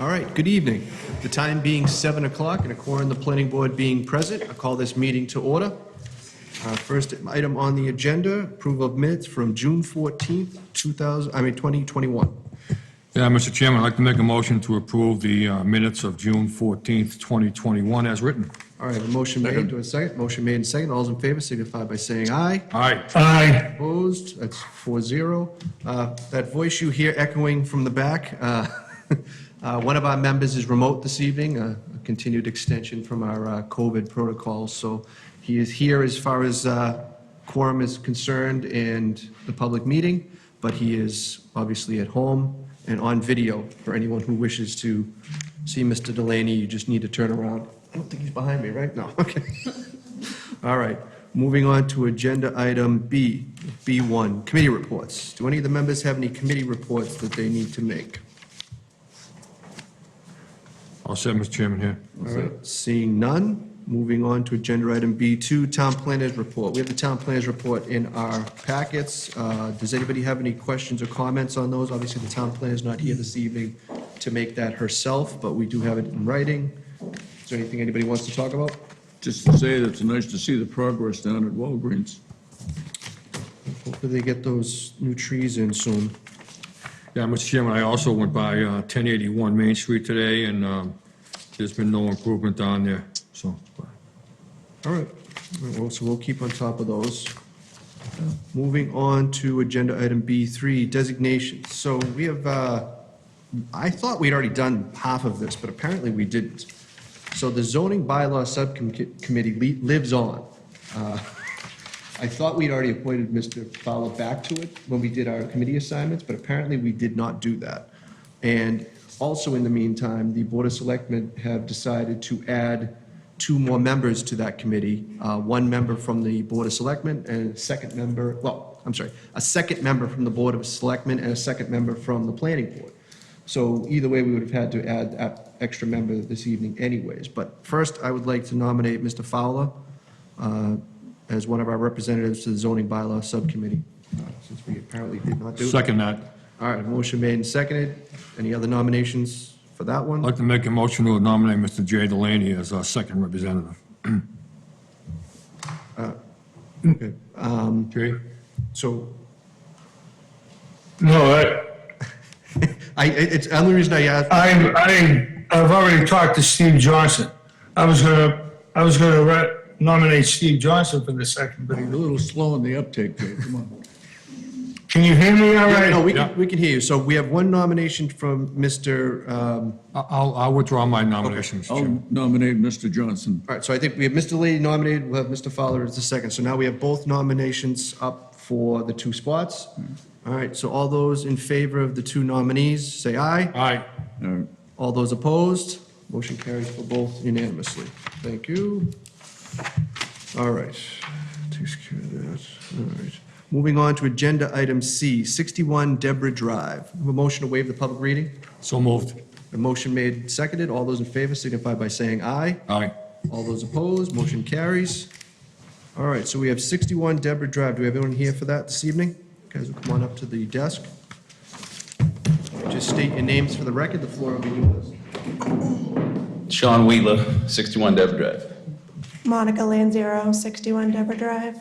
All right, good evening. The time being 7 o'clock and a quorum the planning board being present, I call this meeting to order. First item on the agenda, approval of minutes from June 14th, 2021. Yeah, Mr. Chairman, I'd like to make a motion to approve the minutes of June 14th, 2021 as written. All right, a motion made, do a second. Motion made and second. All those in favor signify by saying aye. Aye. Aye. Opposed? That's 4-0. That voice you hear echoing from the back, one of our members is remote this evening, a continued extension from our COVID protocols. So he is here as far as quorum is concerned and the public meeting, but he is obviously at home and on video for anyone who wishes to see Mr. Delaney. You just need to turn around. I don't think he's behind me, right? No, okay. All right, moving on to agenda item B1, committee reports. Do any of the members have any committee reports that they need to make? All set, Mr. Chairman, here. All right, seeing none, moving on to agenda item B2, town planners report. We have the town planners report in our packets. Does anybody have any questions or comments on those? Obviously, the town planner is not here this evening to make that herself, but we do have it in writing. Is there anything anybody wants to talk about? Just to say that it's nice to see the progress down at Walgreens. Hopefully they get those new trees in soon. Yeah, Mr. Chairman, I also went by 1081 Main Street today, and there's been no improvement down there, so. All right, well, so we'll keep on top of those. Moving on to agenda item B3, designations. So we have, I thought we'd already done half of this, but apparently we didn't. So the zoning bylaw subcommittee lives on. I thought we'd already appointed Mr. Fowler back to it when we did our committee assignments, but apparently we did not do that. And also in the meantime, the Board of Selectmen have decided to add 2 more members to that committee, 1 member from the Board of Selectmen and a second member, a second member from the Board of Selectmen and a second member from the Planning Board. So either way, we would have had to add that extra member this evening anyways. But first, I would like to nominate Mr. Fowler as one of our representatives to the zoning bylaw subcommittee, since we apparently did not do it. Second that. All right, motion made and seconded. Any other nominations for that one? I'd like to make a motion to nominate Mr. Jay Delaney as our second representative. Okay, Jay? so, No, it's the only reason I asked. I've already talked to Steve Johnson. I was gonna nominate Steve Johnson for the second, but You're a little slow in the uptake, Jay, come on. can you hear me all Yeah, right? no, we Yeah. can hear you. So we have one nomination from Mr., I'll withdraw my nomination, Mr. Chairman. I'll nominate Mr. Johnson. all right, so I think we have Mr. Lee nominated, we'll have Mr. Fowler as the second. So now we have both nominations up for the 2 spots. All right, so all those in favor of the 2 nominees, say aye. Aye. All those opposed, motion carries for both unanimously. Thank you. All right, takes care of that. All right. Moving on to agenda item C, 61 Deborah Drive. Have a motion to waive the public reading? So moved. A motion made, seconded. All those in favor signify by saying aye. Aye. All those opposed, motion carries. All right, so we have 61 Deborah Drive. Do we have anyone here for that this evening? You guys will come on up to the desk. Just state your names for the record. The floor will be yours. Sean Wheeler, 61 Deborah Drive. Monica Lanzero, 61 Deborah Drive.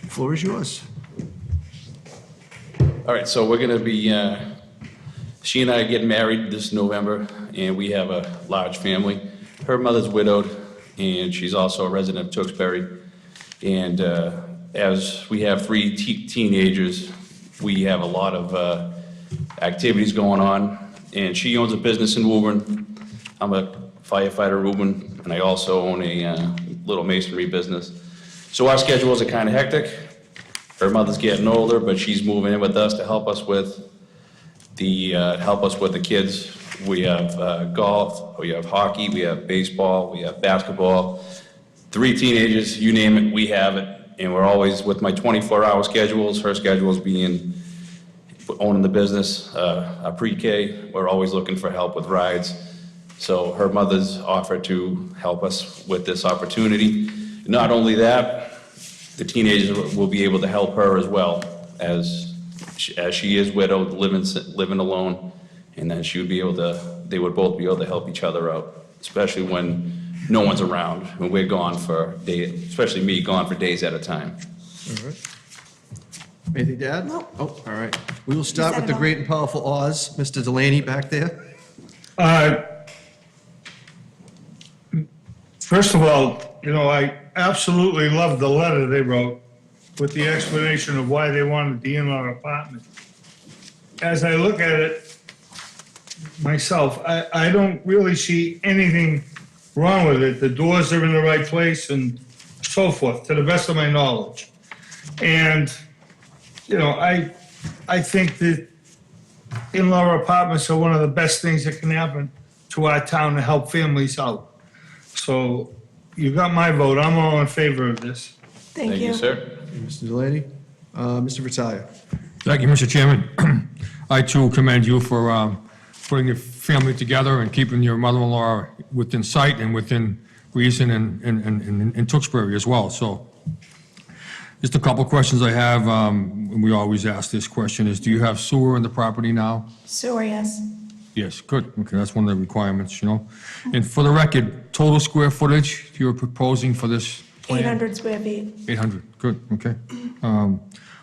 The floor is yours. All right, so we're going to be, she and I are getting married this November, and we have a large family. Her mother's widowed, and she's also a resident of Tewksbury. And as we have 3 teenagers, we have a lot of activities going on. And she owns a business in Woburn. I'm a firefighter in Woburn, and I also own a little masonry business. So our schedules are kind of hectic. Her mother's getting older, but she's moving in with us to help us with the kids. We have golf, we have hockey, we have baseball, we have basketball. 3 teenagers, you name it, we have it. And we're always, with my 24-hour schedules, her schedules being owning the business, a pre-K, we're always looking for help with rides. So her mother's offered to help us with this opportunity. Not only that, the teenagers will be able to help her as well, as she is widowed, living alone, and then she would be able to, they would both be able to help each other out, especially when no one's around, when we're gone for days, especially me, gone for days at a time. All right. Anything to add? Nope. Oh, all right. We will start said with it the all. great and powerful Oz, Mr. Delaney back there. First of all, I absolutely love the letter they wrote with the explanation of why they wanted the in-law apartment. As I look at it myself, I don't really see anything wrong with it. The doors are in the right place and so forth, to the best of my knowledge. And, I think that in-law apartments are one of the best things that can happen to our town to help families out. So you got my vote. I'm all in favor of this. Thank you. Sir. Mr. Delaney. Mr. Vitalia. Thank you, Mr. Chairman. I too commend you for putting your family together and keeping your mother-in-law within sight and within reason in Tewksbury as well. So just a couple of questions I have, and we always ask this question, is do you have sewer in the property now? Sewer, yes. Yes, good. Okay, that's one of the requirements, And for the record, total square footage you're proposing for this plan? 800 square feet. 800, good, okay.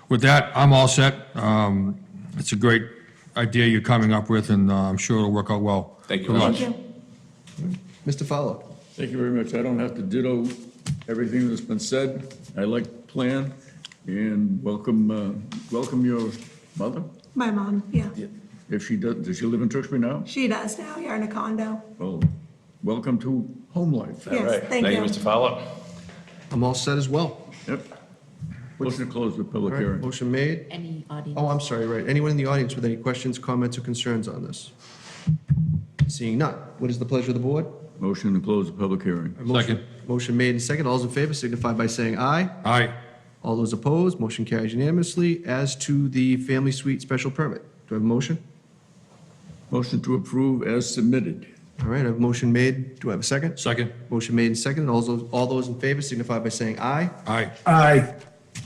With that, I'm all set. It's a great idea you're coming up with, and I'm sure it'll work out well. Thank you Good very luck. Thank you. Mr. Fowler. Thank you very much. I don't have to ditto everything that's been said. I like the plan, and welcome your mother. My mom, yeah. If she does she live in Tewksbury now? She does now. You're in a condo. Well, welcome to home life. Yes, All right. thank you. Mr. Fowler. I'm all set as well. Yep. Motion to close the All public right, hearing. motion made. Any audience? Oh, I'm sorry, right. Anyone in the audience with any questions, comments, or concerns on this? Seeing none. What is the pleasure of the board? Motion to close the public hearing. Second. Motion made and second. All those in favor signify by saying aye. Aye. All those opposed, motion carries unanimously. As to the family suite special permit, do I have a motion? Motion to approve as submitted. All right, I have a motion made. Do I have a second? Second. Motion made and second. All those in favor signify by saying aye. Aye. Aye.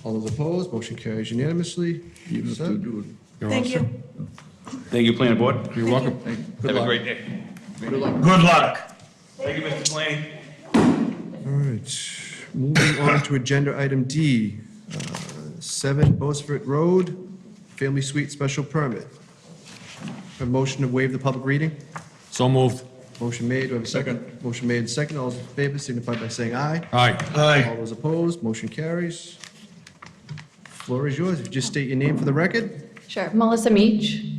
All those opposed, motion carries unanimously. You have to do it. You're all Thank set. you. Thank you, Planning Board. You're welcome. Have a great day. Good luck. Thank you, Mr. Delaney. All right, moving on to agenda item D, 7 Beaufort Road, family suite special permit. A motion to waive the public reading? So moved. Motion made, do I have a second? Motion made and second, all those in favor signify by saying aye. Aye. All Aye. those opposed, motion carries. Floor is yours, if you just state your name for the record. Sure, Melissa Meach.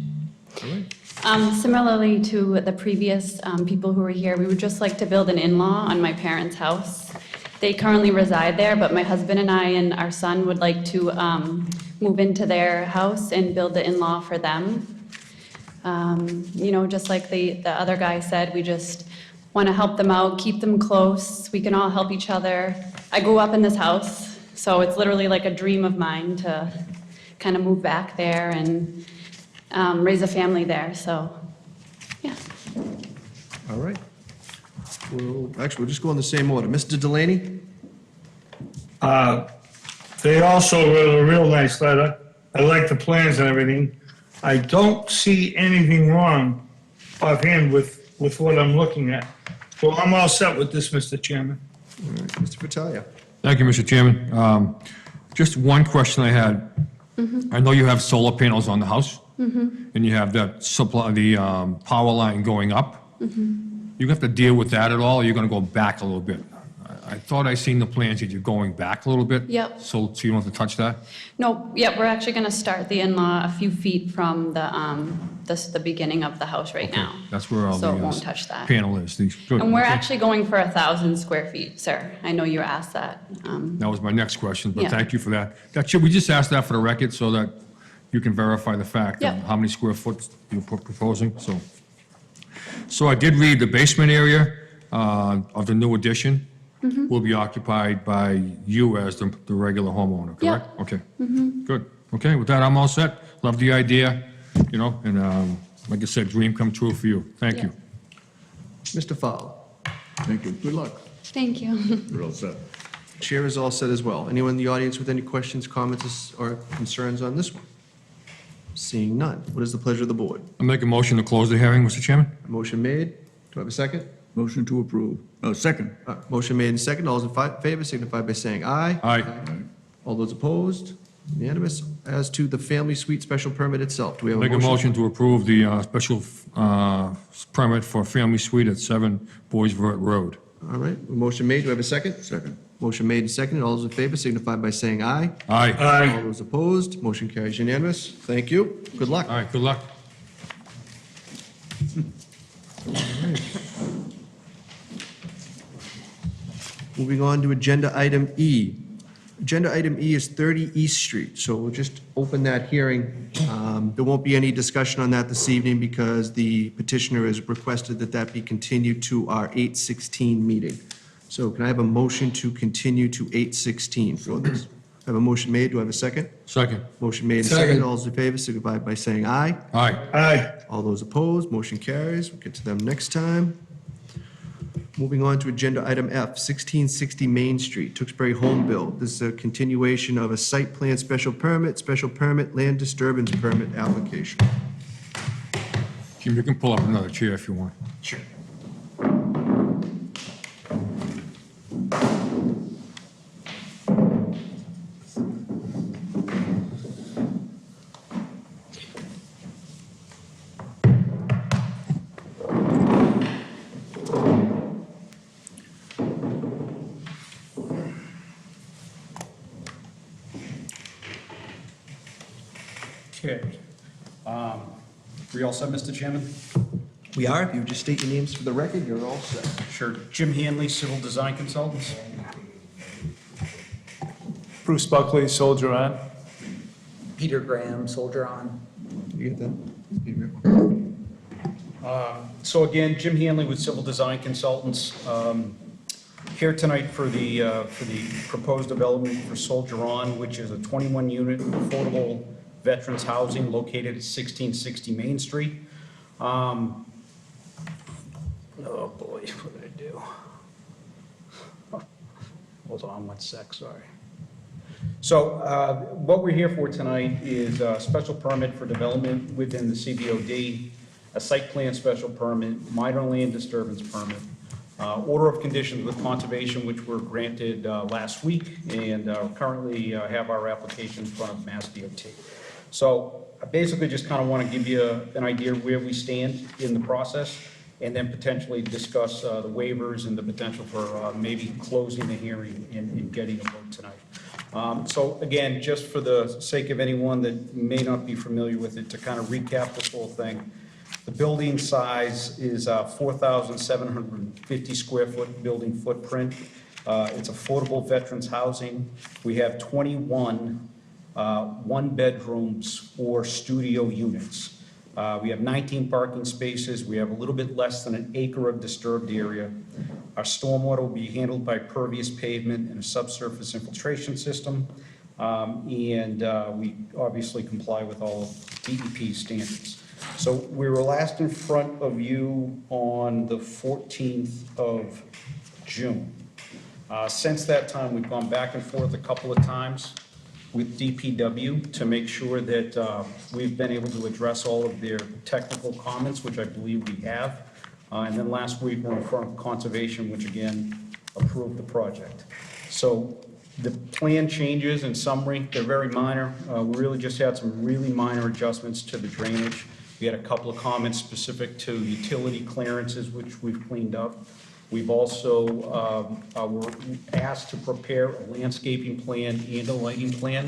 All right. Similarly to the previous people who were here, we would just like to build an in-law on my parents' house. They currently reside there, but my husband and I and our son would like to move into their house and build the in-law for them. Just like the other guy said, we just want to help them out, keep them close. We can all help each other. I grew up in this house, so it's literally like a dream of mine to kind of move back there and raise a family there, so, yeah. All right. We'll just go in the same order. Mr. Delaney? They also wrote a real nice letter. I like the plans and everything. I don't see anything wrong offhand with what I'm looking at. So I'm all set with this, Mr. Chairman. All right, Mr. Vitalia? Thank you, Mr. Chairman. Just one question I had. I know you have solar panels on the house, and you have that supply, the power line going up. You have to deal with that at all, or you're going to go back a little bit? I thought I seen the plans that you're going back a little bit. Yep. So you don't have to touch that? No, yeah, we're actually gonna start the in-law a few feet from the beginning of the house right now. That's where all So it the won't touch that. panel is. Good. And we're Okay. actually going for 1,000 square feet, sir. I know you asked that. That was my next question, but Yeah. thank you for that. Should we just ask that for the record so that you can verify the fact of Yep. how many square foot you're proposing? So I did read the basement area of the new addition will be occupied by you as the regular homeowner, correct? Yep. Okay. Good. Okay, with that, I'm all set. Love the idea, and like I said, dream come true for you. Thank Yeah. you. Mr. Fowler? Thank you. Good luck. Thank you. You're all set. Chair is all set as well. Anyone in the audience with any questions, comments, or concerns on this one? Seeing none. What is the pleasure of the board? I make a motion to close the hearing, Mr. Chairman? Motion made. Do I have a second? Motion to approve. Second. Motion made and second. All those in favor signify by saying aye. Aye. All those opposed? Unanimous. As to the family suite special permit itself, do we have a Make motion? a motion to approve the special permit for family suite at 7 Beaufort Road. All right, a motion made. Do I have a second? Second. Motion made and seconded. All those in favor signify by saying aye. Aye. All Aye. those opposed? Motion carries unanimous. Thank you. Good luck. All right, good luck. Moving on to agenda item E. Agenda item E is 30 East Street, so we'll just open that hearing. There won't be any discussion on that this evening because the petitioner has requested that that be continued to our 8/16 meeting. So can I have a motion to continue to 8/16 for this? I have a motion made. Do I have a second? Second. Motion made and Second. seconded. All those in favor signify by saying aye. Aye. Aye. All those opposed, motion carries. We'll get to them next time. Moving on to agenda item F, 1660 Main Street, Tewksbury Home Build. This is a continuation of a site plan special permit, land disturbance permit application. Jim, you can pull up another chair if you want. Sure. Okay. We all set, Mr. Chairman? We are, if you would just state your names for the record, you're all set. Sure. Jim Hanley, Civil Design Consultants. Bruce Buckley, Soldier On. Peter Graham, Soldier On. You get that? So again, Jim Hanley with Civil Design Consultants. Here tonight for the proposed development for Soldier On, which is a 21-unit affordable veterans housing located at 1660 Main Street. Oh boy, what did I do? Hold on one sec, sorry. So what we're here for tonight is a special permit for development within the CBOD, a site plan special permit, minor land disturbance permit, order of conditions with conservation, which were granted last week, and currently have our application in front of Mass DOT. So I basically just kind of want to give you an idea of where we stand in the process, and then potentially discuss the waivers and the potential for maybe closing the hearing and getting a vote tonight. So again, just for the sake of anyone that may not be familiar with it, to kind of recap this whole thing, the building size is 4,750 square foot building footprint. It's affordable veterans housing. We have 21 one-bedrooms or studio units. We have 19 parking spaces. We have a little bit less than an acre of disturbed area. Our stormwater will be handled by pervious pavement and a subsurface infiltration system. And we obviously comply with all DEP standards. So we were last in front of you on the 14th of June. Since that time, we've gone back and forth a couple of times with DPW to make sure that we've been able to address all of their technical comments, which I believe we have. And then last week, we're in front of Conservation, which again approved the project. So the plan changes in summary, they're very minor. We really just had some really minor adjustments to the drainage. We had a couple of comments specific to utility clearances, which we've cleaned up. We've also were asked to prepare a landscaping plan and a lighting plan,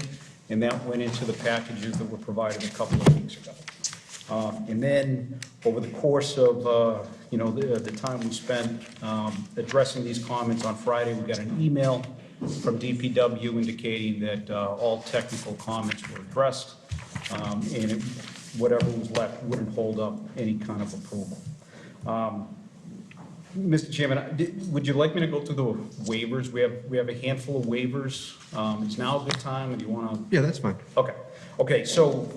and that went into the packages that were provided a couple of weeks ago. And then, over the course of the time we spent addressing these comments on Friday, we got an email from DPW indicating that all technical comments were addressed, and whatever was left wouldn't hold up any kind of approval. Mr. Chairman, would you like me to go through the waivers? We have a handful of waivers. It's now a good time, if you want to. Yeah, that's fine. Okay, so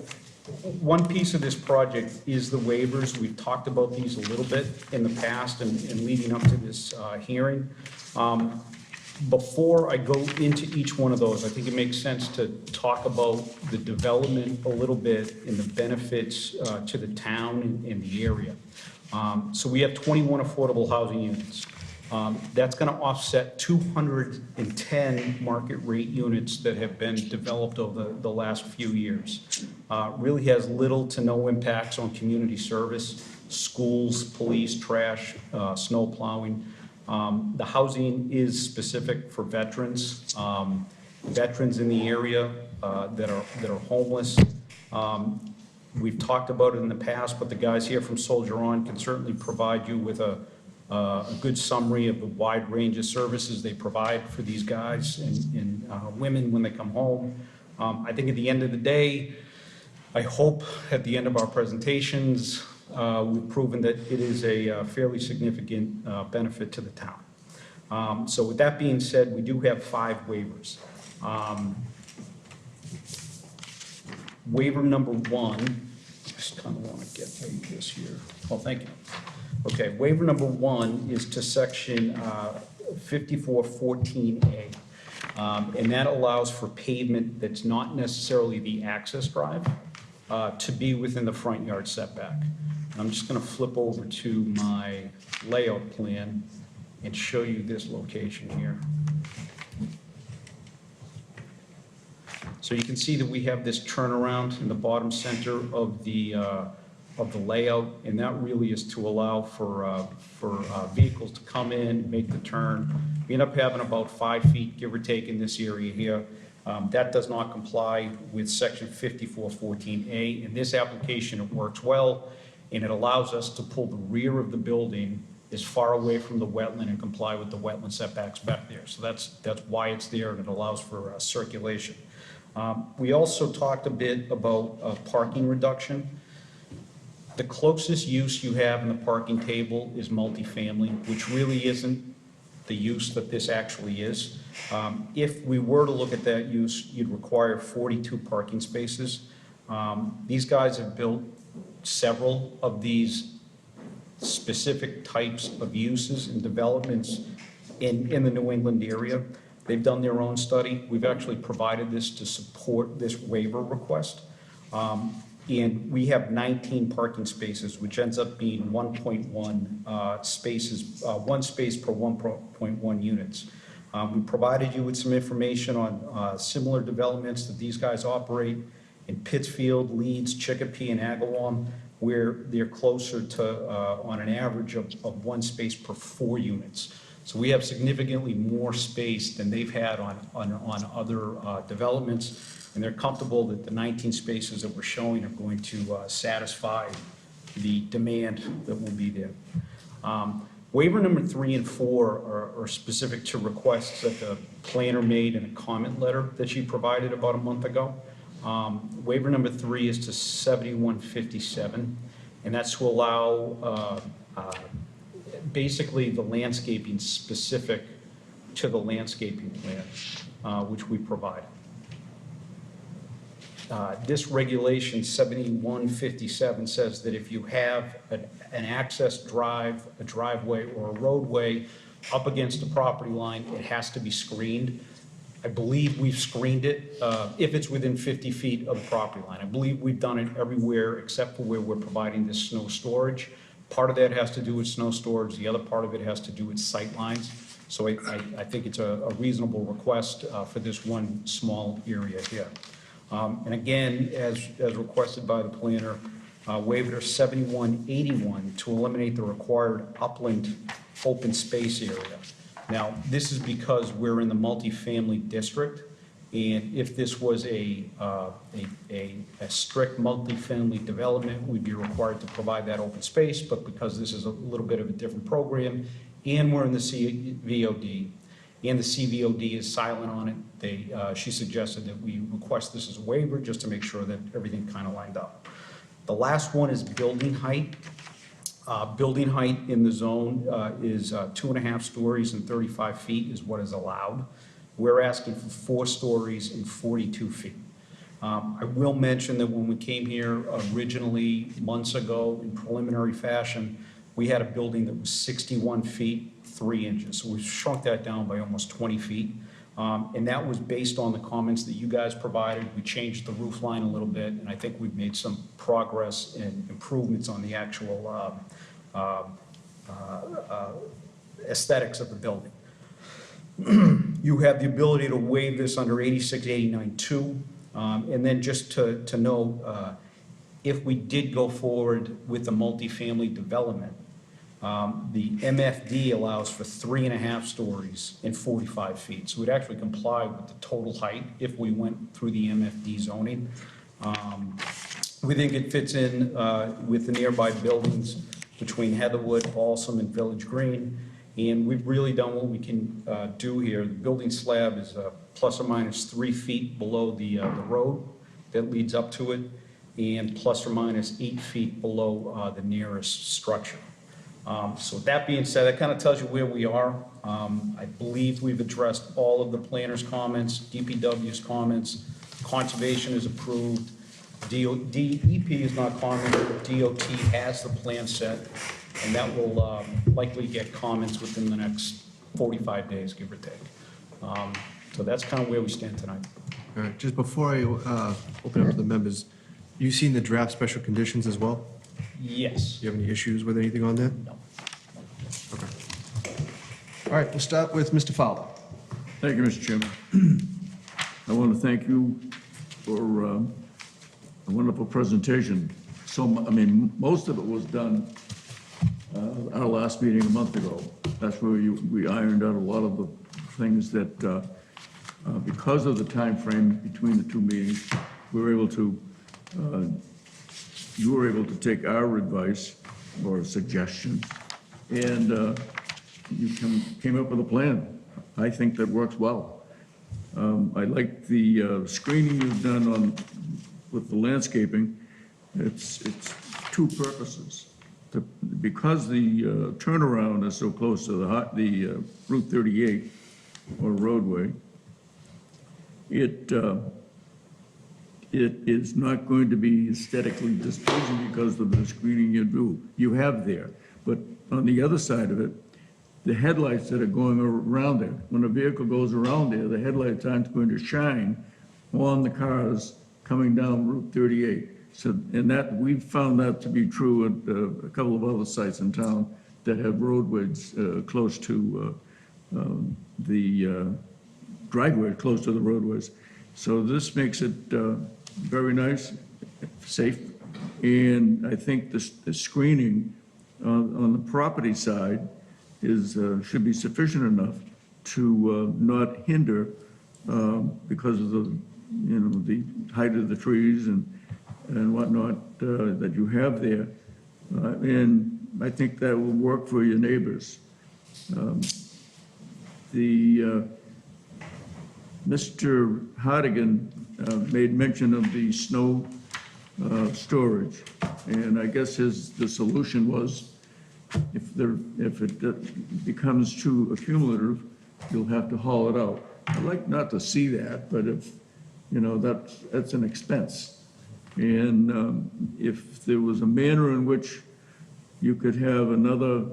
one piece of this project is the waivers. We've talked about these a little bit in the past and leading up to this hearing. Before I go into each one of those, I think it makes sense to talk about the development a little bit and the benefits to the town and the area. So we have 21 affordable housing units. That's going to offset 210 market rate units that have been developed over the last few years. Really has little to no impacts on community service, schools, police, trash, snow plowing. The housing is specific for veterans, veterans in the area that are homeless. We've talked about it in the past, but the guys here from Soldier On can certainly provide you with a good summary of the wide range of services they provide for these guys and women when they come home. I think at the end of the day, I hope at the end of our presentations, we've proven that it is a fairly significant benefit to the town. So with that being said, we do have 5 waivers. Waiver number 1, just kind of want to get this here. Oh, thank you. Okay, waiver number 1 is to section 5414A. And that allows for pavement that's not necessarily the access drive to be within the front yard setback. I'm just going to flip over to my layout plan and show you this location here. So you can see that we have this turnaround in the bottom center of the layout, and that really is to allow for vehicles to come in, make the turn. We end up having about 5 feet, give or take, in this area here. That does not comply with section 5414A. In this application, it works well, and it allows us to pull the rear of the building as far away from the wetland and comply with the wetland setbacks back there. So that's why it's there, and it allows for circulation. We also talked a bit about parking reduction. The closest use you have in the parking table is multifamily, which really isn't the use that this actually is. If we were to look at that use, you'd require 42 parking spaces. These guys have built several of these specific types of uses and developments in the New England area. They've done their own study. We've actually provided this to support this waiver request. And we have 19 parking spaces, which ends up being 1.1 spaces, 1 space per 1.1 units. We provided you with some information on similar developments that these guys operate in Pittsfield, Leeds, Chicopee, and Agawam, where they're closer to, on an average of 1 space per 4 units. So we have significantly more space than they've had on other developments, and they're comfortable that the 19 spaces that we're showing are going to satisfy the demand that will be there. Waiver number 3 and 4 are specific to requests that the planner made in a comment letter that she provided about a month ago. Waiver number 3 is to 7157, and that's to allow basically the landscaping specific to the landscaping plan, which we provide. This regulation 7157 says that if you have an access drive, a driveway, or a roadway up against the property line, it has to be screened. I believe we've screened it if it's within 50 feet of the property line. I believe we've done it everywhere except for where we're providing this snow storage. Part of that has to do with snow storage. The other part of it has to do with sight lines. So I think it's a reasonable request for this one small area here. And again, as requested by the planner, waiver 7181 to eliminate the required upland open space area. Now, this is because we're in the multifamily district, and if this was a strict multifamily development, we'd be required to provide that open space, but because this is a little bit of a different program, and we're in the CVOD, and the CVOD is silent on it, she suggested that we request this as a waiver just to make sure that everything kind of lined up. The last one is building height. Building height in the zone is 2.5 stories and 35 feet is what is allowed. We're asking for 4 stories and 42 feet. I will mention that when we came here originally months ago in preliminary fashion, We had a building that was 61 feet, 3 inches, so we've shrunk that down by almost 20 feet. And that was based on the comments that you guys provided. We changed the roof line a little bit, and I think we've made some progress and improvements on the actual aesthetics of the building. You have the ability to waive this under 8689-2. And then just to know, if we did go forward with the multifamily development, the MFD allows for 3.5 stories and 45 feet. So we'd actually comply with the total height if we went through the MFD zoning. We think it fits in with the nearby buildings between Heatherwood, Balsam, and Village Green. And we've really done what we can do here. The building slab is plus or minus 3 feet below the road that leads up to it, and plus or minus 8 feet below the nearest structure. So that being said, that kind of tells you where we are. I believe we've addressed all of the planner's comments, DPW's comments, conservation is approved, DEP is not commented, DOT has the plan set, and that will likely get comments within the next 45 days, give or take. So that's kind of where we stand tonight. All right, just before I open up to the members, you seen the draft special conditions as well? Yes. Do you have any issues with anything on that? No. Okay. All right, we'll start with Mr. Fowler. Thank you, Mr. Chairman. I want to thank you for a wonderful presentation. Most of it was done our last meeting a month ago. That's where we ironed out a lot of the things that, because of the time frame between the two meetings, we were able to, you were able to take our advice or suggestion, and you came up with a plan. I think that works well. I like the screening you've done with the landscaping. It's two purposes. Because the turnaround is so close to the Route 38 or roadway, it is not going to be aesthetically displeasing because of the screening you have there. But on the other side of it, the headlights that are going around there, when a vehicle goes around there, the headlights aren't going to shine on the cars coming down Route 38. So, and that, we've found that to be true at a couple of other sites in town that have roadways close to the driveway, close to the roadways. So this makes it very nice, safe, and I think the screening on the property side is should be sufficient enough to not hinder because of the the height of the trees and whatnot that you have there, and I think that will work for your neighbors. Mr. Hardigan made mention of the snow storage, and I guess the solution was if it becomes too accumulative, you'll have to haul it out. I'd like not to see that, but if that's an expense. And if there was a manner in which you could have another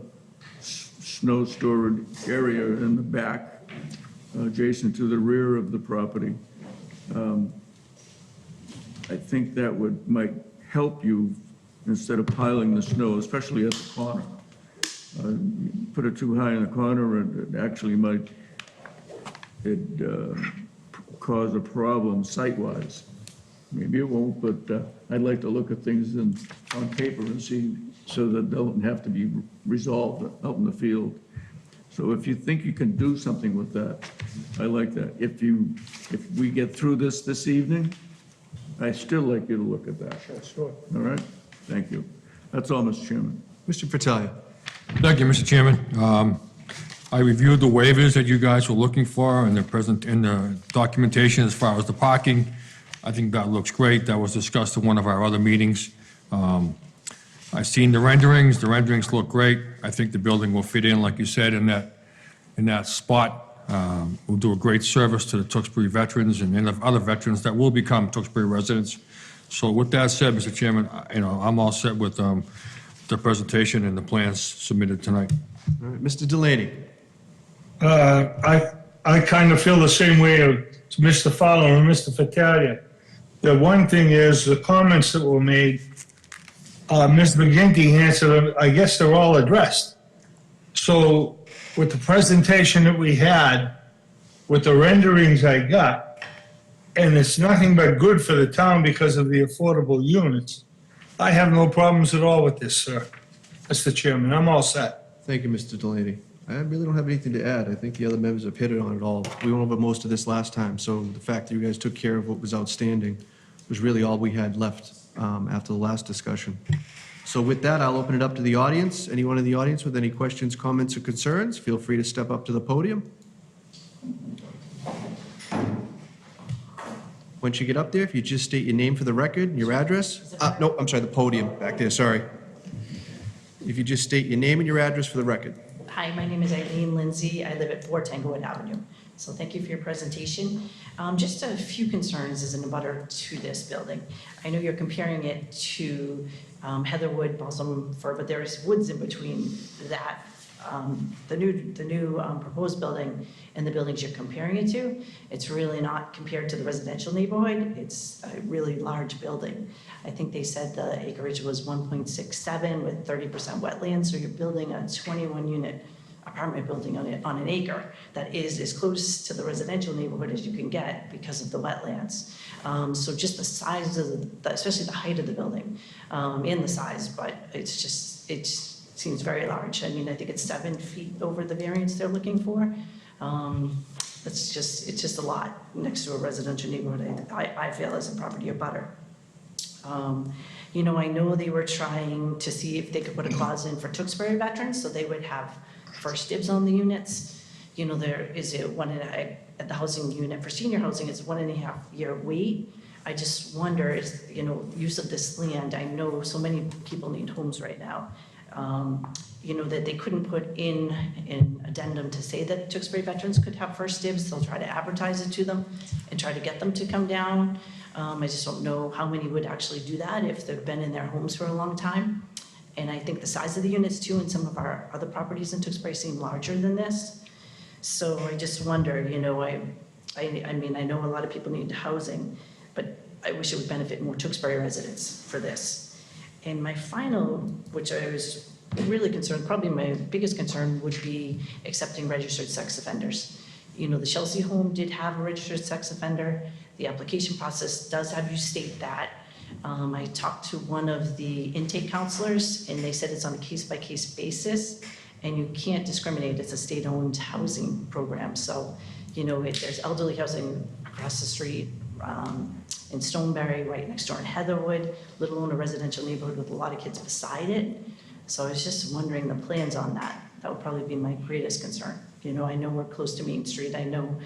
snow storage area in the back, adjacent to the rear of the property, I think that might help you instead of piling the snow, especially at the corner. Put it too high in the corner, and it actually might cause a problem site-wise. Maybe it won't, but I'd like to look at things on paper and see so that they don't have to be resolved out in the field. So if you think you can do something with that, I like that. If we get through this evening, I'd still like you to look at that. Sure. All right? Thank you. That's all, Mr. Chairman. Mr. Fratelli. Thank you, Mr. Chairman. I reviewed the waivers that you guys were looking for in the documentation as far as the parking. I think that looks great. That was discussed in one of our other meetings. I've seen the renderings. The renderings look great. I think the building will fit in, like you said, in that spot. Will do a great service to the Tewksbury veterans and other veterans that will become Tewksbury residents. So with that said, Mr. Chairman, I'm all set with the presentation and the plans submitted tonight. All right, Mr. Delaney. I kind of feel the same way as Mr. Fowler and Mr. Fattalia. The one thing is, the comments that were made, Ms. McGinty answered them, I guess they're all addressed. So with the presentation that we had, with the renderings I got, and it's nothing but good for the town because of the affordable units, I have no problems at all with this, sir. Mr. Chairman, I'm all set. Thank you, Mr. Delaney. I really don't have anything to add. I think the other members have hit it on it all. We went over most of this last time, so the fact that you guys took care of what was outstanding was really all we had left after the last discussion. So with that, I'll open it up to the audience. Anyone in the audience with any questions, comments, or concerns, feel free to step up to the podium. Once you get up there, if you just state your name for the record and your address. No, I'm sorry, the podium back there, sorry. If you just state your name and your address for the record. Hi, my name is Eileen Lindsay. I live at 4 Tanglewood Avenue. So thank you for your presentation. Just a few concerns as an abutter to this building. I know you're comparing it to Heatherwood, Balsam Fir, but there is woods in between that, the new proposed building and the buildings you're comparing it to. It's really not compared to the residential neighborhood. It's a really large building. I think they said the acreage was 1.67 with 30% wetlands, so you're building a 21-unit apartment building on an acre that is as close to the residential neighborhood as you can get because of the wetlands. So just the size of especially the height of the building, and the size, but it seems very large. I mean, I think it's 7 feet over the variance they're looking for. It's just a lot next to a residential neighborhood, I feel, as a property abutter. You know, I know they were trying to see if they could put a clause in for Tewksbury veterans, so they would have first dibs on the units. You know, at the housing unit for senior housing, it's 1.5 year wait. I just wonder, is, you know, use of this land, I know so many people need homes right now. You know, that they couldn't put in an addendum to say that Tewksbury veterans could have first dibs. They'll try to advertise it to them and try to get them to come down. I just don't know how many would actually do that if they've been in their homes for a long time. And I think the size of the units too in some of our other properties in Tewksbury seem larger than this. So I just wonder, you know, I mean, I know a lot of people need housing, but I wish it would benefit more Tewksbury residents for this. And my final, which I was really concerned, probably my biggest concern would be accepting registered sex offenders. You know, the Chelsea home did have a registered sex offender. The application process does have you state that. I talked to one of the intake counselors and they said it's on a case-by-case basis and you can't discriminate. It's a state-owned housing program. So, you know, there's elderly housing across the street in Stoneberry, right next door in Heatherwood, little known residential neighborhood with a lot of kids beside it. So I was just wondering the plans on that. That would probably be my greatest concern. You know, I know we're close to Main Street. I know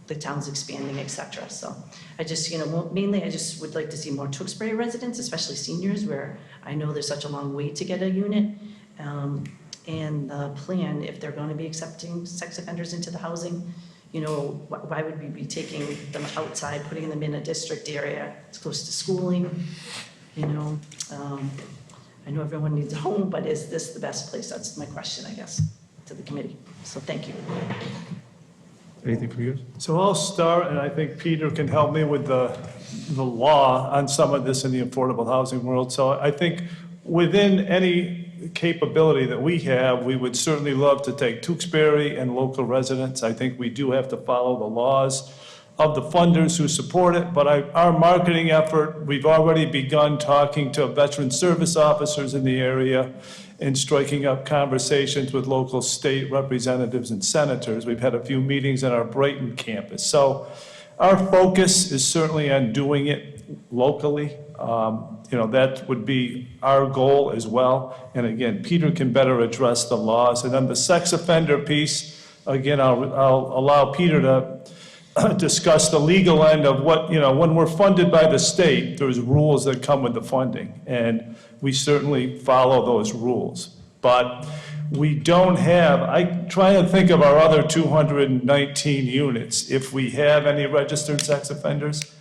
the town's expanding, et cetera. So I just, you know, mainly I just would like to see more Tewksbury residents, especially seniors, where I know there's such a long wait to get a unit. And the plan, if they're going to be accepting sex offenders into the housing, you know, why would we be taking them outside, putting them in a district area? It's close to schooling, you know. I know everyone needs a home, but is this the best place? That's my question, I guess, to the committee. So thank you. Anything from you guys? So I'll start, and I think Peter can help me with the law on some of this in the affordable housing world. So I think within any capability that we have, we would certainly love to take Tewksbury and local residents. I think we do have to follow the laws of the funders who support it, but our marketing effort, we've already begun talking to veteran service officers in the area and striking up conversations with local state representatives and senators. We've had a few meetings at our Brighton campus. So our focus is certainly on doing it locally. You know, that would be our goal as well. And again, Peter can better address the laws. And then the sex offender piece, again, I'll allow Peter to discuss the legal end of what, you know, when we're funded by the state, there's rules that come with the funding. And we certainly follow those rules. But we don't have, I try and think of our other 219 units. If we have any registered sex offenders,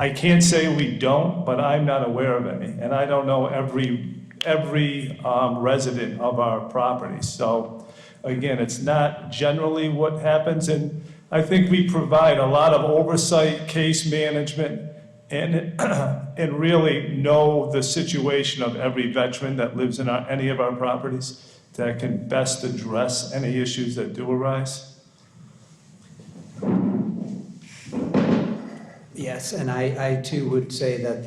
I can't say we don't, but I'm not aware of any. And I don't know every every resident of our property. So again, it's not generally what happens, and I think we provide a lot of oversight, case management, and, and really know the situation of every veteran that lives in any of our properties that can best address any issues that do arise. Yes, and I too would say that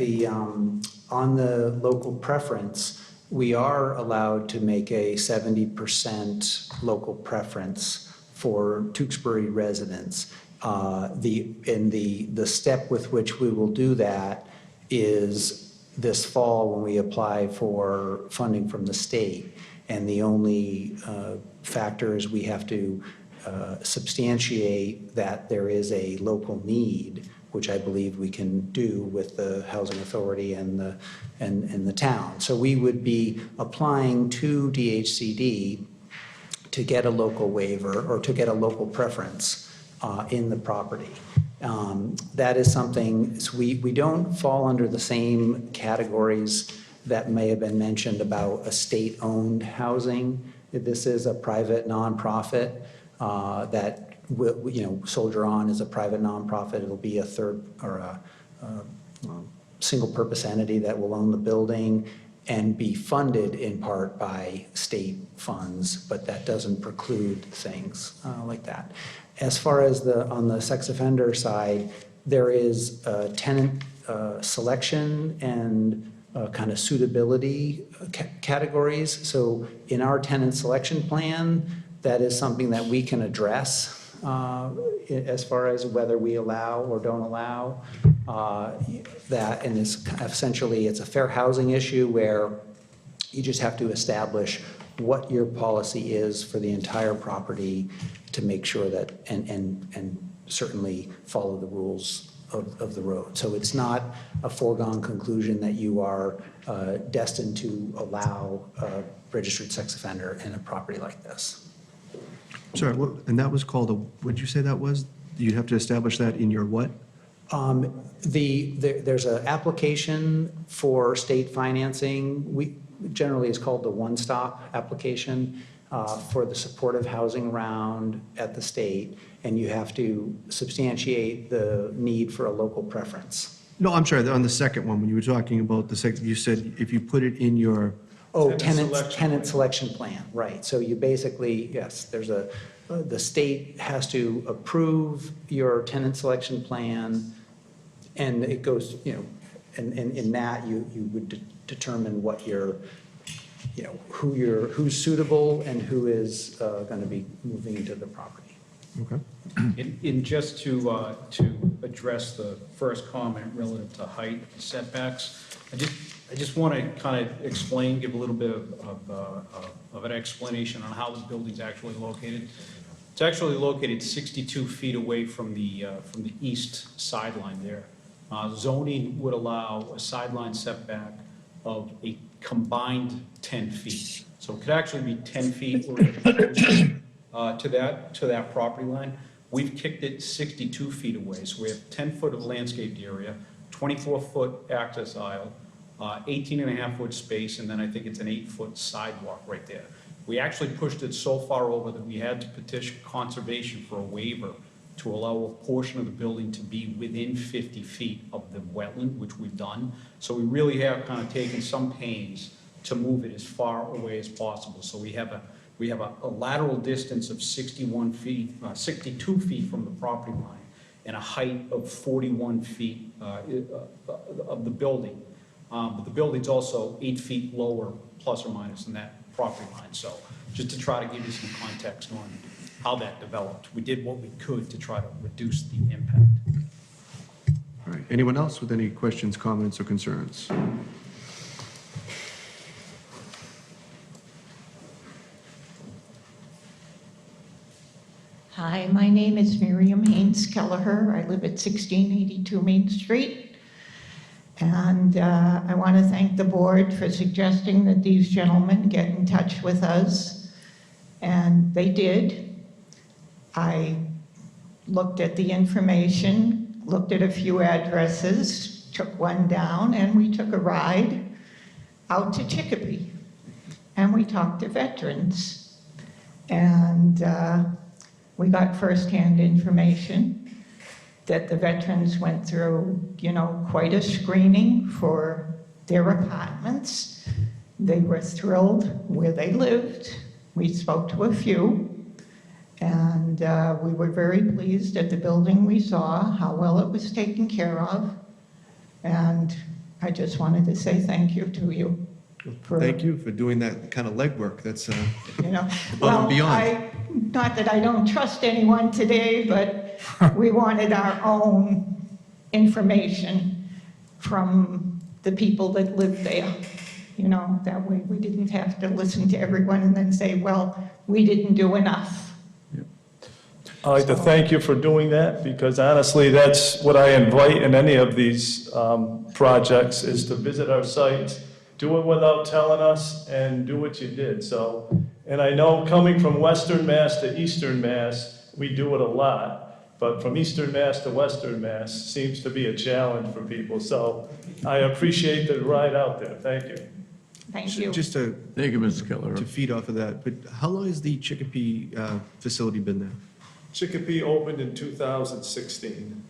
on the local preference, we are allowed to make a 70% local preference for Tewksbury residents. The step with which we will do that is this fall when we apply for funding from the state. And the only factor is we have to substantiate that there is a local need, which I believe we can do with the housing authority and the town. So we would be applying to DHCD to get a local waiver or to get a local preference in the property. That is something, so we don't fall under the same categories that may have been mentioned about a state-owned housing. This is a private nonprofit that will, Soldier On is a private nonprofit. It'll be a third or a single-purpose entity that will own the building and be funded in part by state funds, but that doesn't preclude things like that. As far as on the sex offender side, there is tenant selection and kind of suitability categories. So in our tenant selection plan, that is something that we can address as far as whether we allow or don't allow that. And it's essentially, it's a fair housing issue where you just have to establish what your policy is for the entire property to make sure that, and certainly follow the rules of the road. So it's not a foregone conclusion that you are destined to allow a registered sex offender in a property like this. Sorry, and that was called what did you say that was? You have to establish that in your what? There's an application for state financing. We generally is called the one-stop application for the supportive housing round at the state, and you have to substantiate the need for a local preference. No, I'm sorry, on the second one, when you were talking about the second, you said if you put it in your, Oh, tenant selection plan, right. So you basically, yes, the state has to approve your tenant selection plan, and it goes, and in that you would determine what your, who's suitable and who is going to be moving into the property. okay. In just to address the first comment relative to height setbacks, I just want to kind of explain, give a little bit of an explanation on how the building's actually located. It's actually located 62 feet away from the east sideline there. Zoning would allow a sideline setback of a combined 10 feet. So it could actually be 10 feet or to that property line. We've kicked it 62 feet away. So we have 10 foot of landscaped area, 24-foot access aisle, 18.5-foot space, and then I think it's an 8-foot sidewalk right there. We actually pushed it so far over that we had to petition conservation for a waiver to allow a portion of the building to be within 50 feet of the wetland, which we've done. So we really have kind of taken some pains to move it as far away as possible. So we have a lateral distance of 62 feet from the property line, and a height of 41 feet of the building. But the building's also 8 feet lower, plus or minus, than that property line. So just to try to give you some context on how that developed, we did what we could to try to reduce the impact. All right, anyone else with any questions, comments, or concerns? Hi, my name is Miriam Haynes Kelleher. I live at 1682 Main Street. And I want to thank the board for suggesting that these gentlemen get in touch with us. And they did. I looked at the information, looked at a few addresses, took one down, and we took a ride. out to Chicopee, and we talked to veterans. And we got firsthand information that the veterans went through, quite a screening for their apartments. They were thrilled where they lived. We spoke to a few, and we were very pleased at the building we saw, how well it was taken care of. And I just wanted to say thank you to you. Thank you for doing that kind of legwork. That's above and Well, beyond. not that I don't trust anyone today, but we wanted our own information from the people that live there. That way we didn't have to listen to everyone and then say, well, we didn't do enough. I'd like to thank you for doing that, because honestly, that's what I invite in any of these projects, is to visit our sites, do it without telling us, and do what you did. So, and I know coming from Western Mass to Eastern Mass, we do it a lot, but from Eastern Mass to Western Mass seems to be a challenge for people. So I appreciate the ride out there. Thank you. Thank you. Just to Thank you, Mrs. Keller. feed off of that, but how long has the Chicopee facility been there? Chicopee opened in 2016.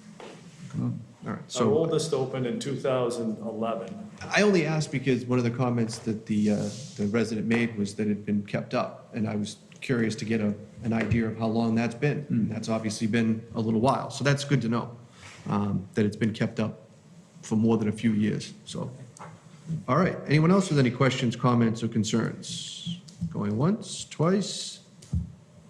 All right, Our so oldest opened in 2011. I only asked because one of the comments that the resident made was that it had been kept up, and I was curious to get an idea of how long that's been. And that's obviously been a little while, so that's good to know, that it's been kept up for more than a few years, so. All right, anyone else with any questions, comments, or concerns? Going once, twice?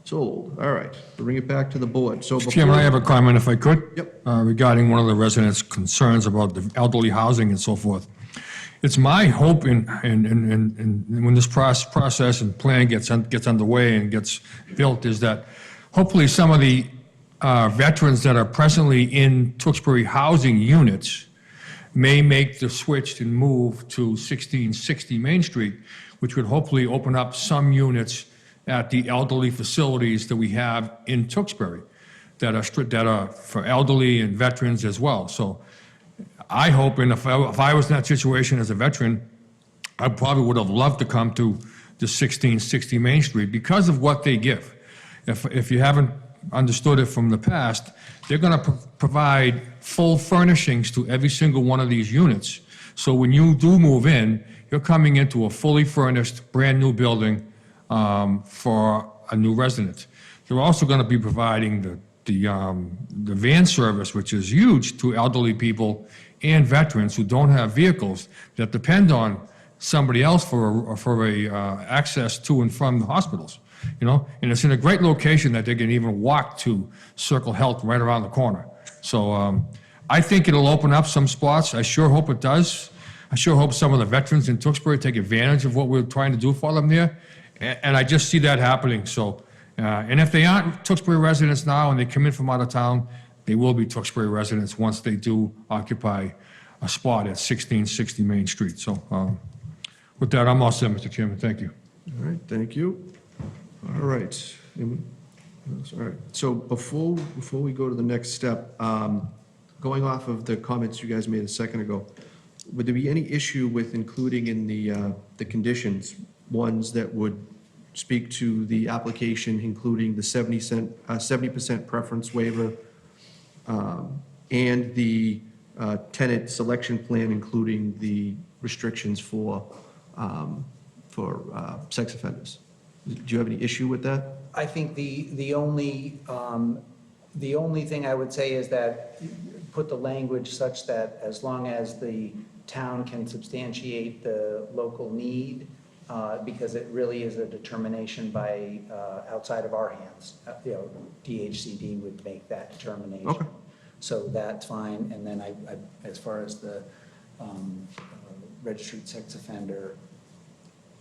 Sold. All right, we'll bring it back to the board. So before... Chairman, I have a comment if I could. Yep. Regarding one of the residents' concerns about the elderly housing and so forth. It's my hope in when this process and plan gets underway and gets built, is that hopefully some of the veterans that are presently in Tewksbury housing units may make the switch and move to 1660 Main Street, which would hopefully open up some units at the elderly facilities that we have in Tewksbury that are for elderly and veterans as well. So I hope, and if I was in that situation as a veteran, I probably would have loved to come to the 1660 Main Street because of what they give. If you haven't understood it from the past, they're going to provide full furnishings to every single one of these units. So when you do move in, you're coming into a fully furnished, brand-new building for a new resident. They're also going to be providing the van service, which is huge to elderly people and veterans who don't have vehicles that depend on somebody else for access to and from the hospitals. And it's in a great location that they can even walk to Circle Health right around the corner. So I think it'll open up some spots. I sure hope it does. I sure hope some of the veterans in Tewksbury take advantage of what we're trying to do for them there. And I just see that happening. So, and if they aren't Tewksbury residents now and they come in from out of town, they will be Tewksbury residents once they do occupy a spot at 1660 Main Street. So with that, I'm all set, Mr. Chairman. Thank you. All right, thank you. All right. Anyone else? All right, so before we go to the next step, going off of the comments you guys made a second ago, would there be any issue with including in the conditions ones that would speak to the application, including the 70% preference waiver, and the tenant selection plan, including the restrictions for sex offenders? Do you have any issue with that? I think the only thing I would say is that put the language such that as long as the town can substantiate the local need, because it really is a determination by outside of our hands. DHCD would make that determination. Okay. So that's fine. And then as far as the registered sex offender,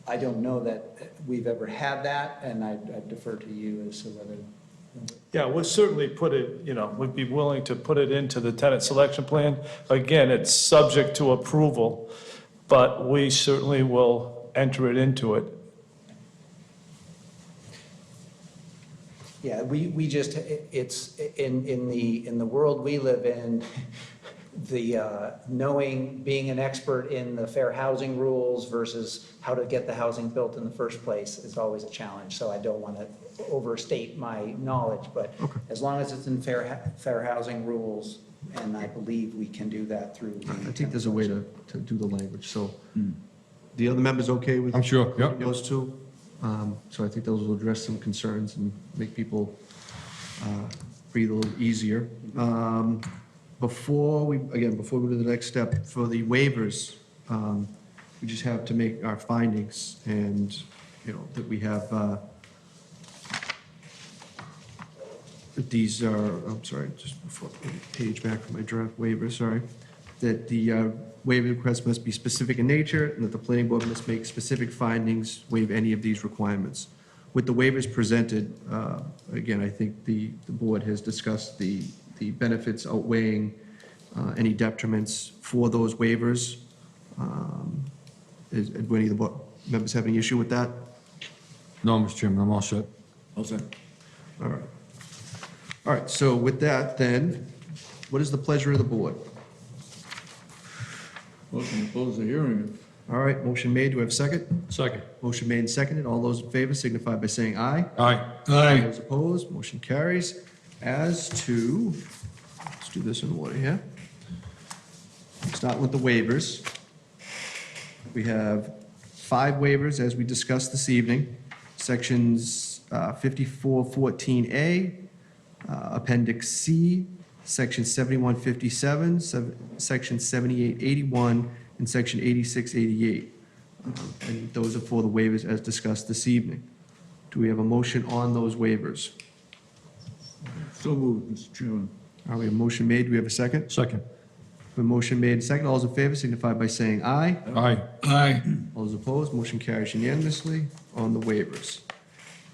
I don't know that we've ever had that, and I defer to you as to whether. Yeah, we'll certainly put it, we'd be willing to put it into the tenant selection plan. Again, it's subject to approval, but we certainly will enter it into it. Yeah, we just, it's in the world we live in, being an expert in the fair housing rules versus how to get the housing built in the first place is always a challenge. So I don't want to overstate my knowledge, but as long as it's in fair housing rules, and I believe we can do that through. I think there's a way to do the language, so. The other members okay with? I'm sure, yep. Those two? So I think those will address some concerns and make people breathe a little easier. Before we go to the next step, for the waivers, we just have to make our findings and, that we have, these are, I'm sorry, just before, page back from my draft waiver, sorry, that the waiver request must be specific in nature and that the planning board must make specific findings, waive any of these requirements. With the waivers presented, again, I think the board has discussed the benefits outweighing any detriments for those waivers. Do any of the board members have any issue with that? No, Mr. Chairman, I'm all set. All set. All right. All right, so with that, then, what is the pleasure of the board? Motion to close the hearing. All right, motion made, do we have a second? Second. Motion made and seconded, all those in favor signify by saying aye. Aye. Aye. Those opposed, motion carries. As to, let's do this in order here. Start with the waivers. We have 5 waivers, as we discussed this evening. Sections 5414A, Appendix C, Section 7157, Section 7881, and Section 8688. And those are for the waivers as discussed this evening. Do we have a motion on those waivers? So moved, Mr. Chairman. All right, we have a motion made, do we have a second? Second. A motion made and second, all those in favor signify by saying aye. Aye. Aye. All those opposed, motion carries unanimously on the waivers.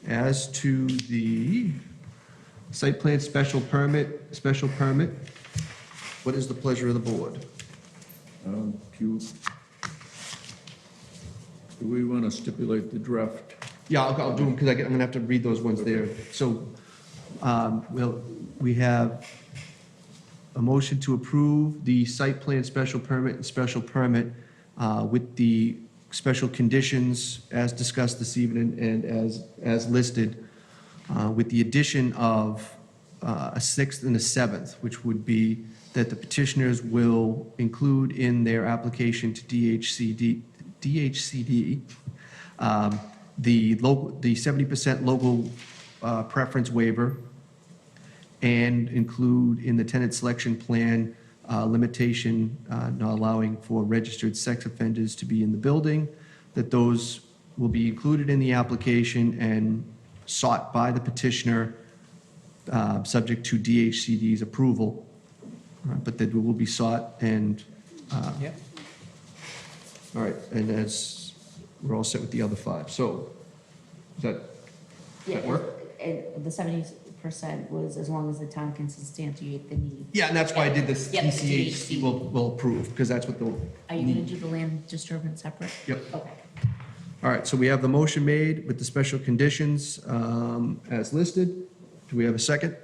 As to the site plan special permit, what is the pleasure of the board? Do we want to stipulate the draft? Yeah, I'll do them because I'm gonna have to read those ones there. So, we have a motion to approve the site plan special permit and special permit with the special conditions as discussed this evening and as listed, with the addition of a 6th and a 7th, which would be that the petitioners will include in their application to DHCD, the 70% local preference waiver, and include in the tenant selection plan limitation not allowing for registered sex offenders to be in the building, that those will be included in the application and sought by the petitioner, subject to DHCD's approval, but that will be sought and, Yep. all right, and as, we're all set with the other 5. So, does that work? And the 70% was as long as the town can substantiate the need. Yeah, and that's why I did this Yep, TCH will approve, because that's what the. Are you gonna do the land disturbance separate? Yep. Okay. All right, so we have the motion made with the special conditions as listed. Do we have a second?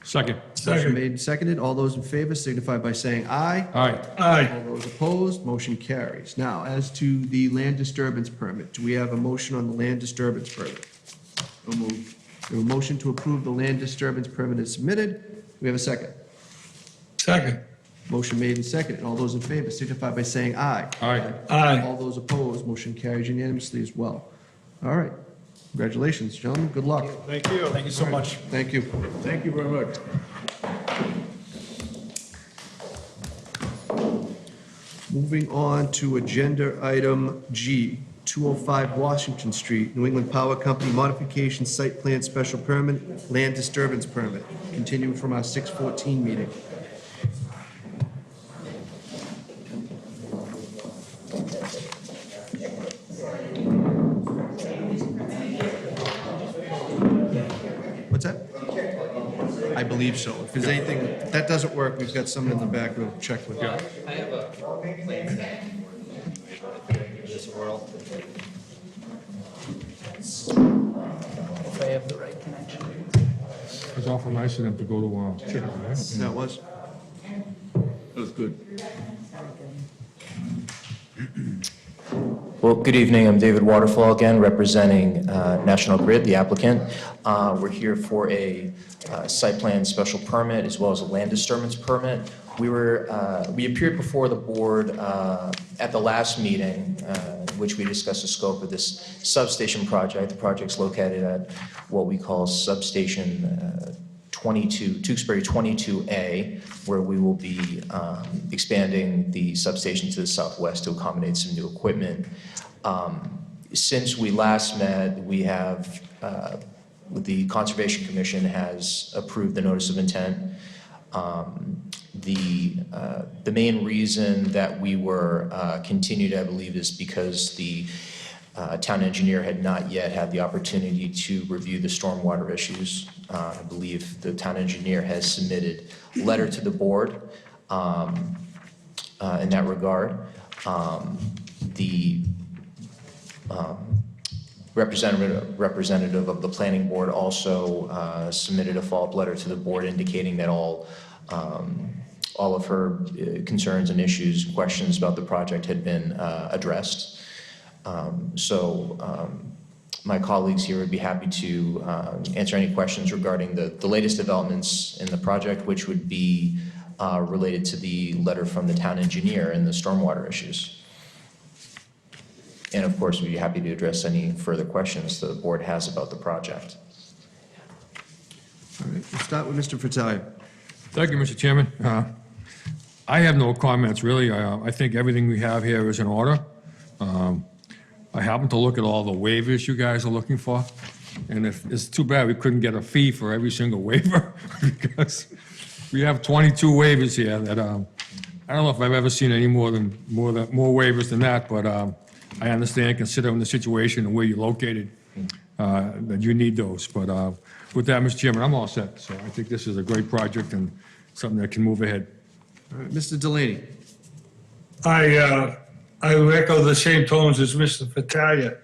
Second. Motion made and seconded. All those in favor signify by saying aye. Aye. Aye. All those opposed, motion carries. Now, as to the land disturbance permit, do we have a motion on the land disturbance permit? So moved. We have a motion to approve the land disturbance permit is submitted. Do we have a second? Second. Motion made and seconded. All those in favor signify by saying aye. Aye. Aye. All those opposed, motion carries unanimously as well. All right. Congratulations, gentlemen. Good luck. Thank you. Thank you so much. Thank you. Thank you very much. Moving on to agenda item G, 205 Washington Street, New England Power Company modification site plan special permit, land disturbance permit, continued from our 6:14 meeting. What's that? I believe so. If there's anything, if that doesn't work, we've got someone in the back we'll check with. Yeah. I have a plan this world. If I have the right connection. It's awful nice of them to go to, That was. That was good. Well, good evening. I'm David Waterfall again, representing National Grid, the applicant. We're here for a site plan special permit as well as a land disturbance permit. We appeared before the board at the last meeting, in which we discussed the scope of this substation project. The project's located at what we call substation 22, Tewksbury 22A, where we will be expanding the substation to the southwest to accommodate some new equipment. Since we last met, we have, the Conservation Commission has approved the notice of intent. The main reason that we were continued, I believe, is because the town engineer had not yet had the opportunity to review the stormwater issues. I believe the town engineer has submitted a letter to the board in that regard. The representative of the planning board also submitted a follow-up letter to the board indicating that all of her concerns and issues, questions about the project had been addressed. My colleagues here would be happy to answer any questions regarding the latest developments in the project, which would be related to the letter from the town engineer and the stormwater issues. And of course, we'd be happy to address any further questions the board has about the project. All right, we'll start with Mr. Fratelli. Thank you, Mr. Chairman. I have no comments, really. I think everything we have here is in order. I happened to look at all the waivers you guys are looking for, and it's too bad we couldn't get a fee for every single waiver, because we have 22 waivers here that, I don't know if I've ever seen any more waivers than that, but I understand, considering the situation and where you're located, that you need those. But with that, Mr. Chairman, I'm all set. So I think this is a great project and something that can move ahead. All right, Mr. Delaney. I echo the same tones as Mr. Fattalia.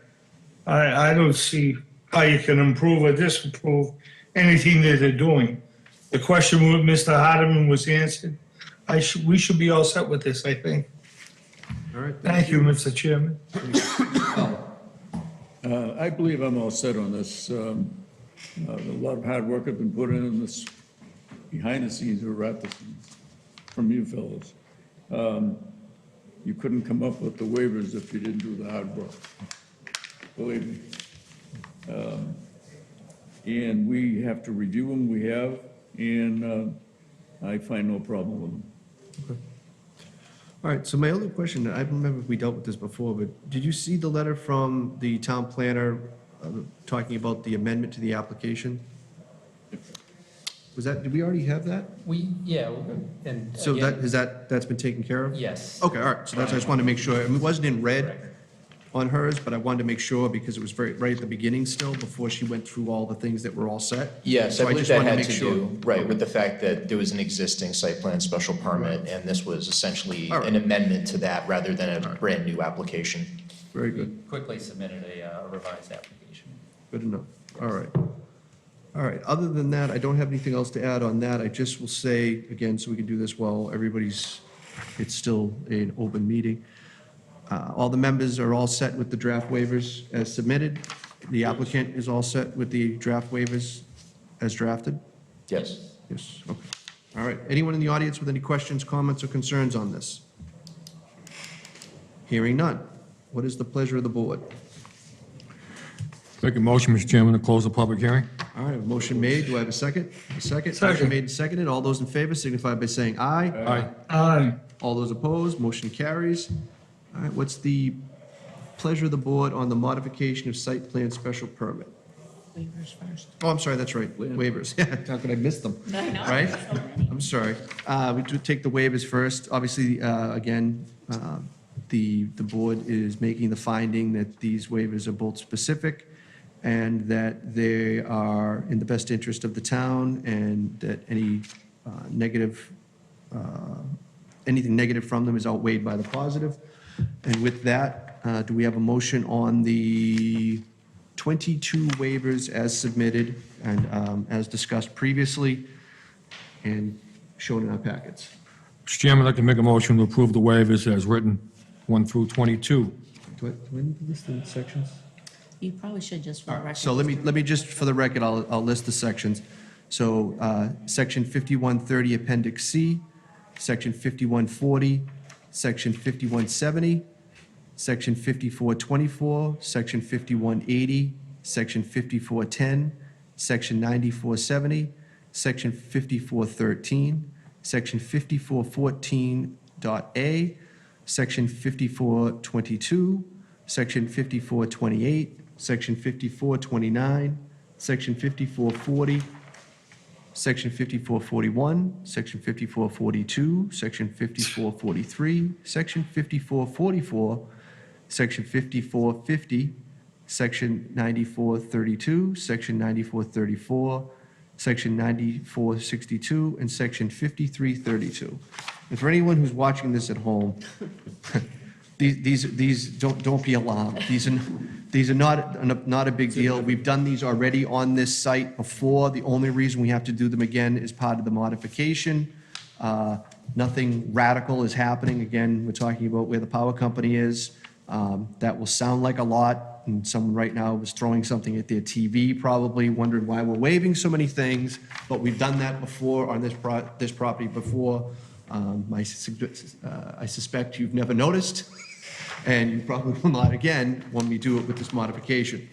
I don't see how you can improve or disapprove anything that they're doing. The question with Mr. Hardeman was answered. We should be all set with this, I think. All right. Thank you, Mr. Chairman. I believe I'm all set on this. A lot of hard work has been put in this behind the scenes or at the scenes from you fellows. You couldn't come up with the waivers if you didn't do the hard work, believe me. And we have to review them, we have, and I find no problem with them. Okay. All right, so my only question, I don't remember if we dealt with this before, but did you see the letter from the town planner talking about the amendment to the application? Was that, did we already have that? And So again, that's been taken care of? yes. Okay, all right, so that's, I just wanted to make sure, I mean, it wasn't in red on hers, but I wanted to make sure because it was right at the beginning still, before she went through all the things that were all set. Yes, So I believe just that wanted had make to sure. do, right, with the fact that there was an existing site plan special permit, and this was essentially All right. an amendment to that rather than a brand-new application. Very good, Quickly submitted a revised application. good enough, all right. All right, other than that, I don't have anything else to add on that. I just will say, again, so we can do this while it's still an open meeting. All the members are all set with the draft waivers as submitted. The applicant is all set with the draft waivers as drafted? Yes. Yes, okay. All right, anyone in the audience with any questions, comments, or concerns on this? Hearing none. What is the pleasure of the board? Make a motion, Mr. Chairman, to close the public hearing. All right, a motion made. Do I have a second? A second? Second. Motion made and seconded. All those in favor signify by saying aye. Aye. Aye. All those opposed, motion carries. All right, what's the pleasure of the board on the modification of site plan special permit? Waivers first. Oh, I'm sorry, that's right, waivers. Yeah, how could I miss them? I know. Right? I'm sorry. We do take the waivers first. Obviously, again, the board is making the finding that these waivers are both specific and that they are in the best interest of the town, and that any anything negative from them is outweighed by the positive. And with that, do we have a motion on the 22 waivers as submitted and as discussed previously and shown in our packets? Mr. Chairman, I'd like to make a motion to approve the waivers as written, 1 through 22. Do I need to list the sections? You probably should just for the record. So let me just, for the record, I'll list the sections. So, Section 5130, Appendix C, Section 5140, Section 5170, Section 5424, Section 5180, Section 5410, Section 9470, Section 5413, Section 5414.A, Section 5422, Section 5428, Section 5429, Section 5440, Section 5441, Section 5442, Section 5443, Section 5444, Section 5450, Section 9432, Section 9434, Section 9462, and Section 5332. And for anyone who's watching this at home, these don't be alarmed. These are not a big deal. We've done these already on this site before. The only reason we have to do them again is part of the modification. Nothing radical is happening. Again, we're talking about where the power company is. That will sound like a lot, and someone right now was throwing something at their TV, probably wondering why we're waiving so many things, but we've done that before on this property before. I suspect you've never noticed, and you probably will not again when we do it with this modification.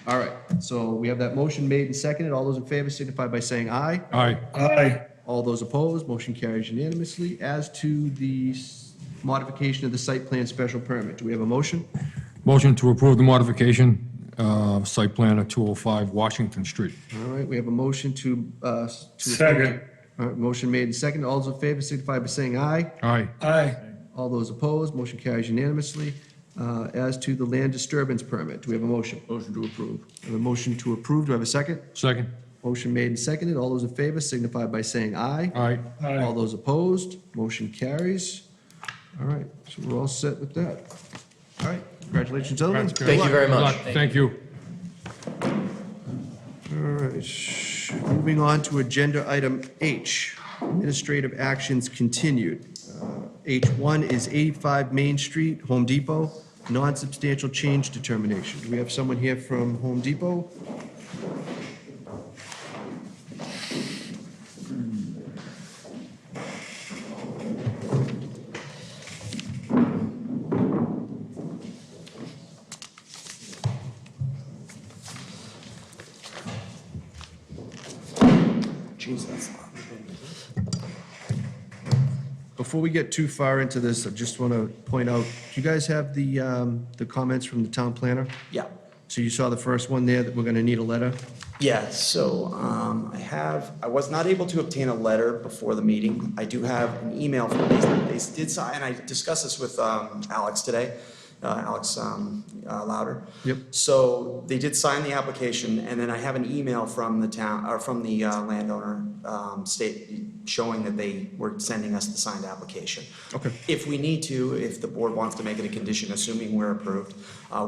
All right, so we have that motion made and seconded. All those in favor signify by saying aye. Aye. Aye. All those opposed, motion carries unanimously. As to the modification of the site plan special permit, do we have a motion? Motion to approve the modification, site plan at 205 Washington Street. All right, we have a motion to Second. All right, motion made and seconded. All those in favor signify by saying aye. Aye. Aye. All those opposed, motion carries unanimously. As to the land disturbance permit, do we have a motion? Motion to approve. We have a motion to approve. Do I have a second? Second. Motion made and seconded. All those in favor signify by saying aye. Aye. All those opposed, motion carries. All right, so we're all set with that. All right, congratulations, gentlemen. Good Thank you luck. very Good much. luck. Thank you. All right, moving on to agenda item H, administrative actions continued. H1 is 85 Main Street, Home Depot, non-substantial change determination. Do we have someone here from Home Depot? Jeez, that's a lot. Before we get too far into this, I just want to point out, do you guys have the comments from the town planner? Yeah. So you saw the first one there, that we're going to need a letter? Yeah, so I was not able to obtain a letter before the meeting. I do have an email from they did sign, and I discussed this with Alex today, Alex Louder. Yep. So they did sign the application, and then I have an email from the town, or from the landowner showing that they were sending us the signed application. Okay. If we need to, if the board wants to make it a condition, assuming we're approved,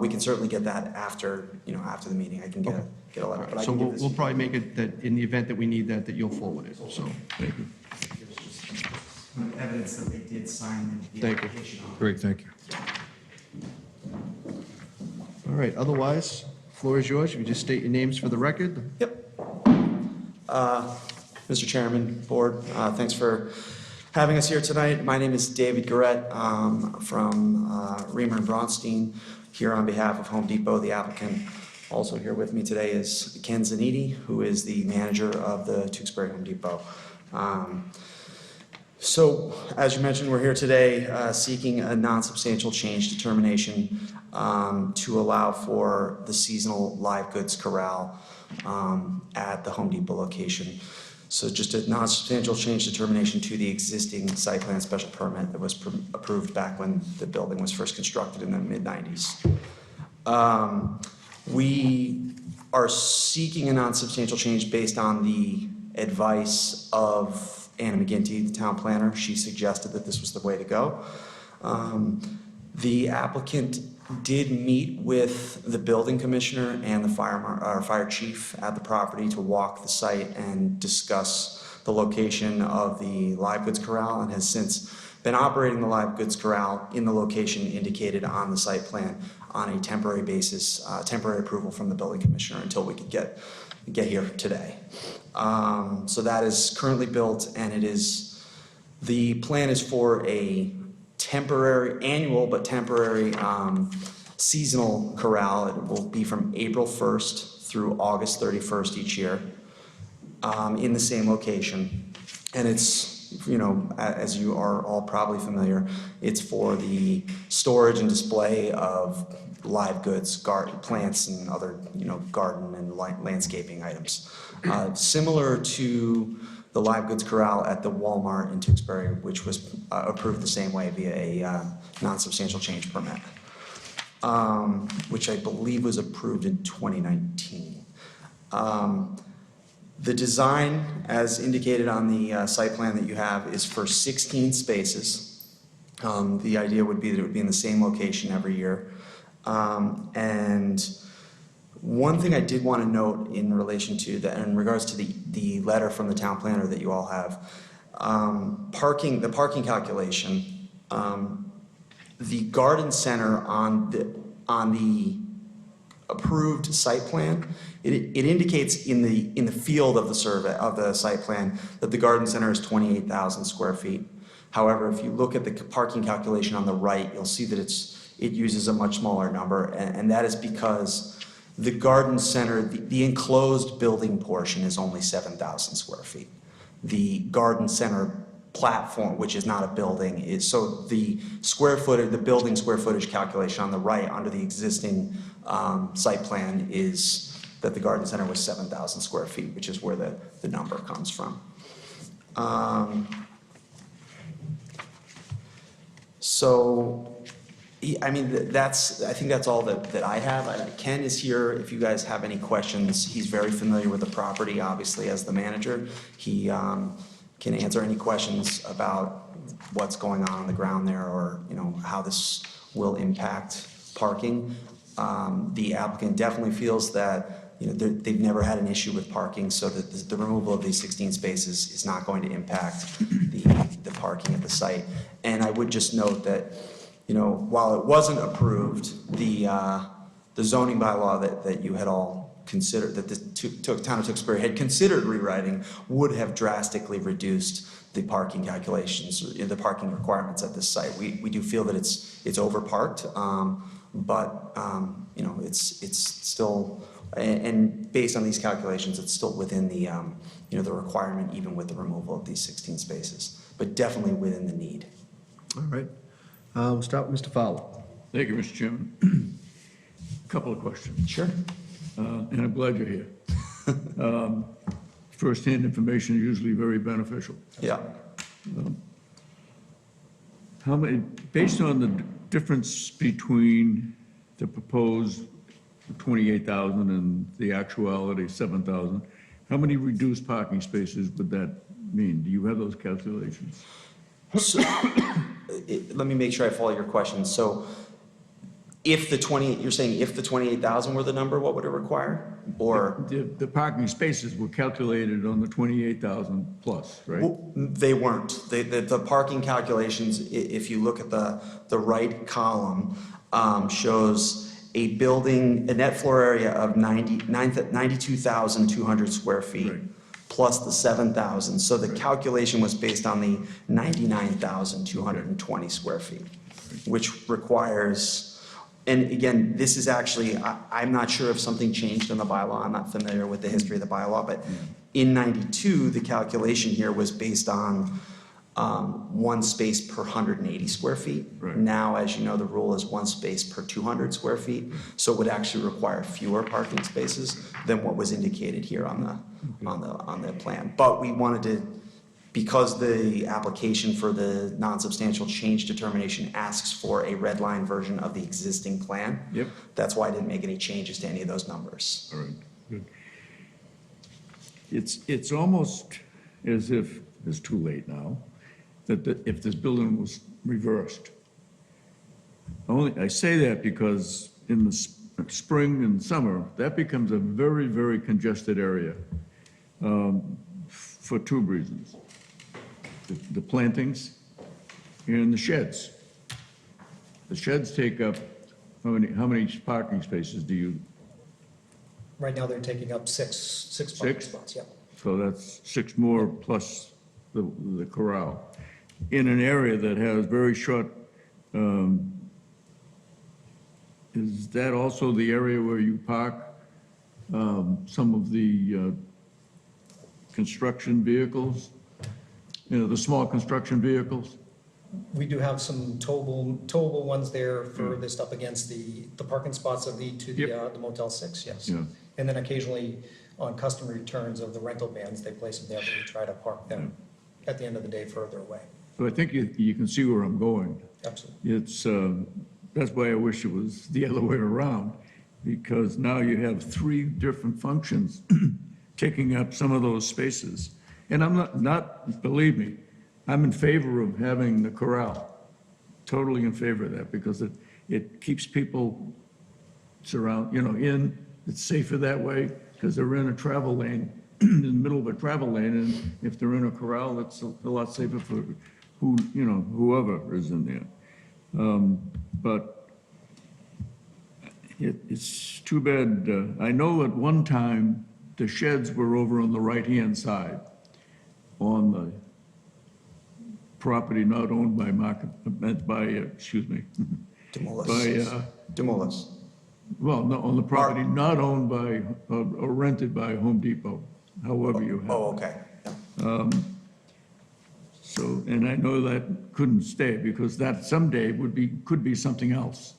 we can certainly get that after the meeting. I can get a letter. But I So can give this- we'll probably make it that, in the event that we need that you'll forward it, so, thank you. Evidence that they did sign the Thank you. application. Great, thank you. All right, otherwise, floor is yours. If you just state your names for the record. Yep. Mr. Chairman, Board, thanks for having us here tonight. My name is David Garrett from Reamer and Bronstein, here on behalf of Home Depot, the applicant. Also here with me today is Ken Zanetti, who is the manager of the Tewksbury Home Depot. So, as you mentioned, we're here today seeking a non-substantial change determination to allow for the seasonal live goods corral at the Home Depot location. So just a non-substantial change determination to the existing site plan special permit that was approved back when the building was first constructed in the mid-90s. We are seeking a non-substantial change based on the advice of Anna McGinty, the town planner. She suggested that this was the way to go. The applicant did meet with the building commissioner and the fire chief at the property to walk the site and discuss the location of the live goods corral and has since been operating the live goods corral in the location indicated on the site plan on a temporary basis, temporary approval from the building commissioner until we could get here today. So that is currently built, and the plan is for a temporary, annual but temporary seasonal corral. It will be from April 1st through August 31st each year in the same location. And it's, as you are all probably familiar, it's for the storage and display of live goods, plants and other, garden and landscaping items. Similar to the live goods corral at the Walmart in Tewksbury, which was approved the same way via a non-substantial change permit, which I believe was approved in 2019. The design, as indicated on the site plan that you have, is for 16 spaces. The idea would be that it would be in the same location every year. And one thing I did want to note in relation to that, in regards to the letter from the town planner that you all have, the parking calculation, the garden center on the approved site plan, it indicates in the field of the survey of the site plan that the garden center is 28,000 square feet. However, if you look at the parking calculation on the right, you'll see that it uses a much smaller number, and that is because the garden center, the enclosed building portion is only 7,000 square feet. The garden center platform, which is not a building, is so the square footage, the building square footage calculation on the right under the existing site plan is that the garden center was 7,000 square feet, which is where the number comes from. So, I mean, I think that's all that I have. Ken is here if you guys have any questions. He's very familiar with the property, obviously, as the manager. He can answer any questions about what's going on the ground there, or how this will impact parking. The applicant definitely feels that they've never had an issue with parking, so that the removal of these 16 spaces is not going to impact the parking at the site. And I would just note that while it wasn't approved, the zoning bylaw that you had all considered, that the town of Tewksbury had considered rewriting, would have drastically reduced the parking calculations, or the parking requirements at this site. We do feel that it's overparked, but it's still, and based on these calculations, it's still within the the requirement, even with the removal of these 16 spaces, but definitely within the need. All right. We'll start with Mr. Fowler. Thank you, Mr. Chairman. A couple of questions. Sure. And I'm glad you're here. First-hand information is usually very beneficial. Yeah. Based on the difference between the proposed 28,000 and the actuality 7,000, how many reduced parking spaces would that mean? Do you have those calculations? So, let me make sure I follow your question. So, you're saying if the 28,000 were the number, what would it require? Or the parking spaces were calculated on the 28,000 plus, right? Well, they weren't. The parking calculations, if you look at the right column, shows a net floor area of 92,200 square feet. Right. Plus the 7,000. So the calculation was based on the 99,220 square feet, which requires, and again, this is actually, I'm not sure if something changed in the bylaw. I'm not familiar with the history of the bylaw, but in 92, the calculation here was based on one space per 180 square feet. Right. Now, as you know, the rule is one space per 200 square feet. So it would actually require fewer parking spaces than what was indicated here on the plan. But we wanted to, because the application for the non-substantial change determination asks for a red line version of the existing plan. Yep. That's why I didn't make any changes to any of those numbers. All right, good. It's almost as if it's too late now, that if this building was reversed. I say that because in the spring and summer, that becomes a very, very congested area. for two reasons. The plantings and the sheds. The sheds take up, how many parking spaces do you, Right now, they're taking up six parking Six? spots, yeah. so that's 6 more plus the corral. In an area that has very short, is that also the area where you park some of the construction vehicles? You know, the small construction vehicles? We do have some towable ones there furthest up against the parking spots that lead to the Motel 6, yes. Yeah. And then occasionally, on customer returns of the rental vans, they place them there, but we try to park them at the end of the day further away. So I think you can see where I'm going. Absolutely. It's, that's why I wish it was the other way around, because now you have 3 different functions taking up some of those spaces. And I'm not, believe me, I'm in favor of having the corral, totally in favor of that, because it keeps people it's safer that way, because they're in a travel lane, in the middle of a travel lane, and if they're in a corral, it's a lot safer for whoever is in there. But it's too bad, I know at one time, the sheds were over on the right-hand side, on the property not owned by Demolis. Well, no, on the property not owned by, or rented by Home Depot, however you have it. Oh, okay. So, and I know that couldn't stay, because that someday could be something else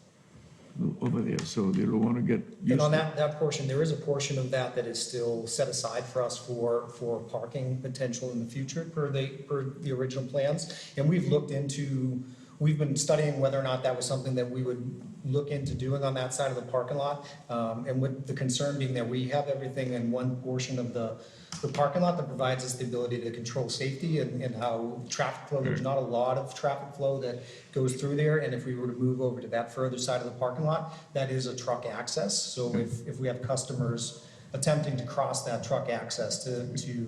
over there, so they don't want to get And used on to. that portion, there is a portion of that is still set aside for us for parking potential in the future per the original plans. And we've been studying whether or not that was something that we would look into doing on that side of the parking lot. And with the concern being that we have everything in one portion of the parking lot that provides us the ability to control safety and how traffic flow, there's not a lot of traffic flow that goes through there. And if we were to move over to that further side of the parking lot, that is a truck access. So if we have customers attempting to cross that truck access to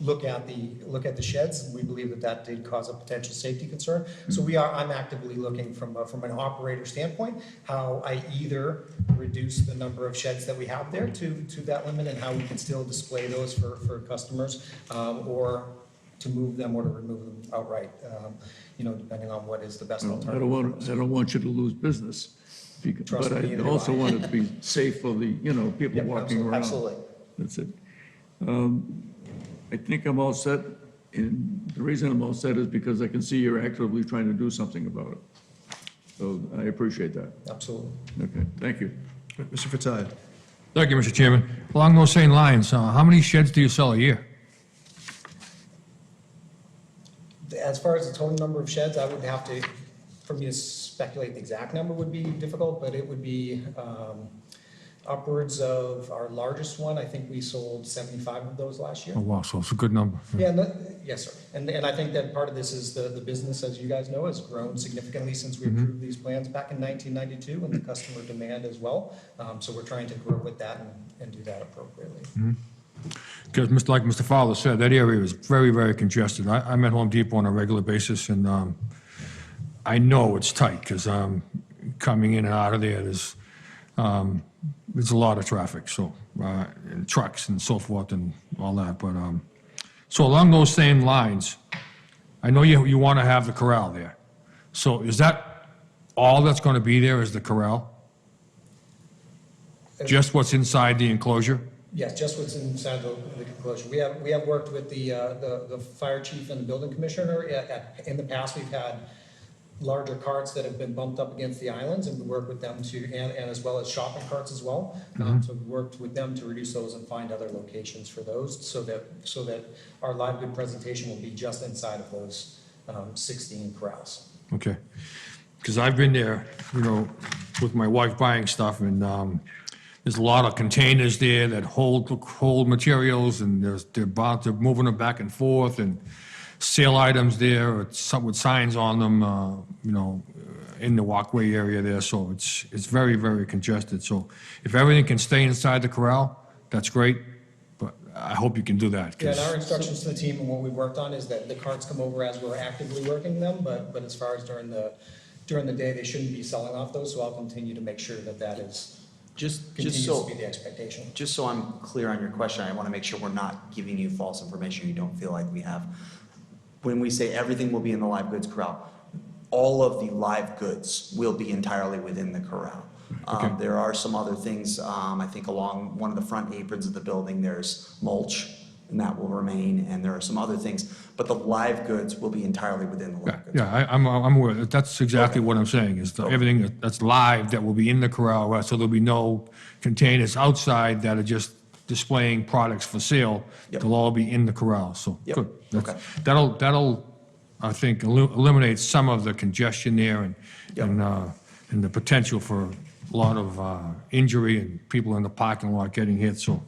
look at the sheds, we believe that did cause a potential safety concern. So I'm actively looking from an operator standpoint, how I either reduce the number of sheds that we have there to that limit, and how we can still display those for customers, or to move them or to remove them outright, depending on what is the best alternative. I don't want you to lose business, Trust but me, I also want it to be safe for the, people walking around. Absolutely. That's it. I think I'm all set, and the reason I'm all set is because I can see you're actively trying to do something about it. So I appreciate that. Absolutely. Okay, thank you. Mr. Fattah. Thank you, Mr. Chairman. Along those same lines, how many sheds do you sell a year? As far as the total number of sheds, I would have to, for me to speculate the exact number would be difficult, but it would be upwards of our largest one. I think we sold 75 of those last year. Oh, wow, so it's a good number. Yeah, yes, sir. And I think that part of this is the business, as you guys know, has grown significantly since we approved these plans back in 1992, and the customer demand as well. So we're trying to grow with that and do that appropriately. Because like Mr. Fowler said, that area is very, very congested. I'm at Home Depot on a regular basis, and I know it's tight, because coming in and out of there, there's a lot of traffic, so, and trucks and so forth and all that, but, so along those same lines, I know you want to have the corral there. So is that all that's going to be there is the corral? Just what's inside the enclosure? Yes, just what's inside the enclosure. We have worked with the fire chief and the building commissioner. In the past, we've had larger carts that have been bumped up against the islands, and we work with them and as well as shopping carts as well. So we worked with them to reduce those and find other locations for those, so that our live good presentation will be just inside of those 16 corrals. Okay. Because I've been there, with my wife buying stuff, and there's a lot of containers there that hold materials, and they're moving them back and forth, and sale items there, or some with signs on them, in the walkway area there. So it's very, very congested. So if everything can stay inside the corral, that's great. But I hope you can do that. Yeah, 'cause- and our instructions to the team and what we've worked on is that the carts come over as we're actively working them, but as far as during the day, they shouldn't be selling off those, so I'll continue to make sure that that is, continues so- to be the expectation. Just so I'm clear on your question, I want to make sure we're not giving you false information you don't feel like we have. When we say everything will be in the live goods corral, all of the live goods will be entirely within the corral. There are some other things, I think along one of the front aprons of the building, there's mulch, and that will remain, and there are some other things, but the live goods will be entirely within the live goods. Yeah, I'm aware, that's exactly what I'm saying, is everything that's live that will be in the corral, right, so there'll be no containers outside that are just displaying products for sale. Yep. They'll all be in the corral, so, Yep. good. That's- Okay. That'll, I think, eliminate some of the congestion there and the potential for a lot of injury and people in the parking lot getting hit, so.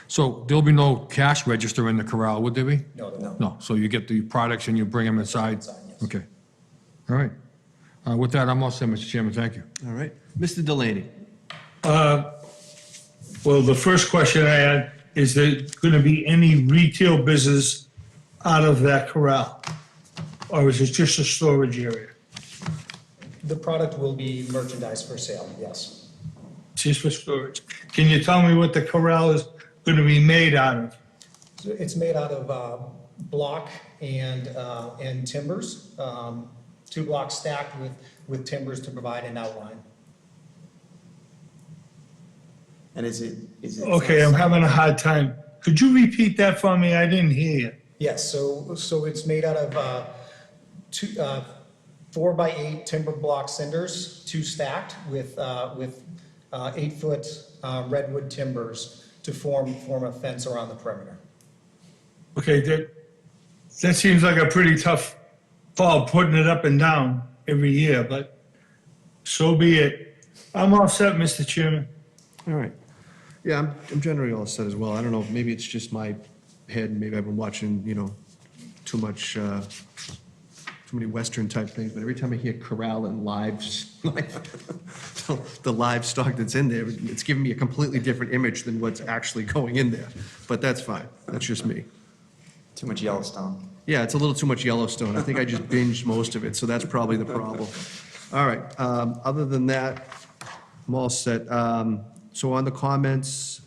So there'll be no cash register in the corral, would there be? No, no. No, so you get the products and you bring them inside? Inside, yes. Okay. All right. With that, I'm all set, Mr. Chairman, thank you. All right. Mr. Delaney? Well, the first question I had, is there going to be any retail business out of that corral? Or is it just a storage area? The product will be merchandise for sale, yes. Just for storage? Can you tell me what the corral is going to be made out of? So it's made out of block and timbers, 2 blocks stacked with timbers to provide an outline. And is it? Okay, I'm having a hard time. Could you repeat that for me? I didn't hear you. Yes, so it's made out of 4x8 timber block cinders, 2 stacked with 8-foot redwood timbers to form a fence around the perimeter. Okay, that seems like a pretty tough fall, putting it up and down every year, but so be it. I'm all set, Mr. Chairman. All right. Yeah, I'm generally all set as well. I don't know, maybe it's just my head, maybe I've been watching, too much, too many Western type things, but every time I hear corral and the livestock that's in there, it's giving me a completely different image than what's actually going in there. But that's fine. That's just me. Too much Yellowstone. Yeah, it's a little too much Yellowstone. I think I just binged most of it, so that's probably the problem. All right, other than that, I'm all set. So on the comments,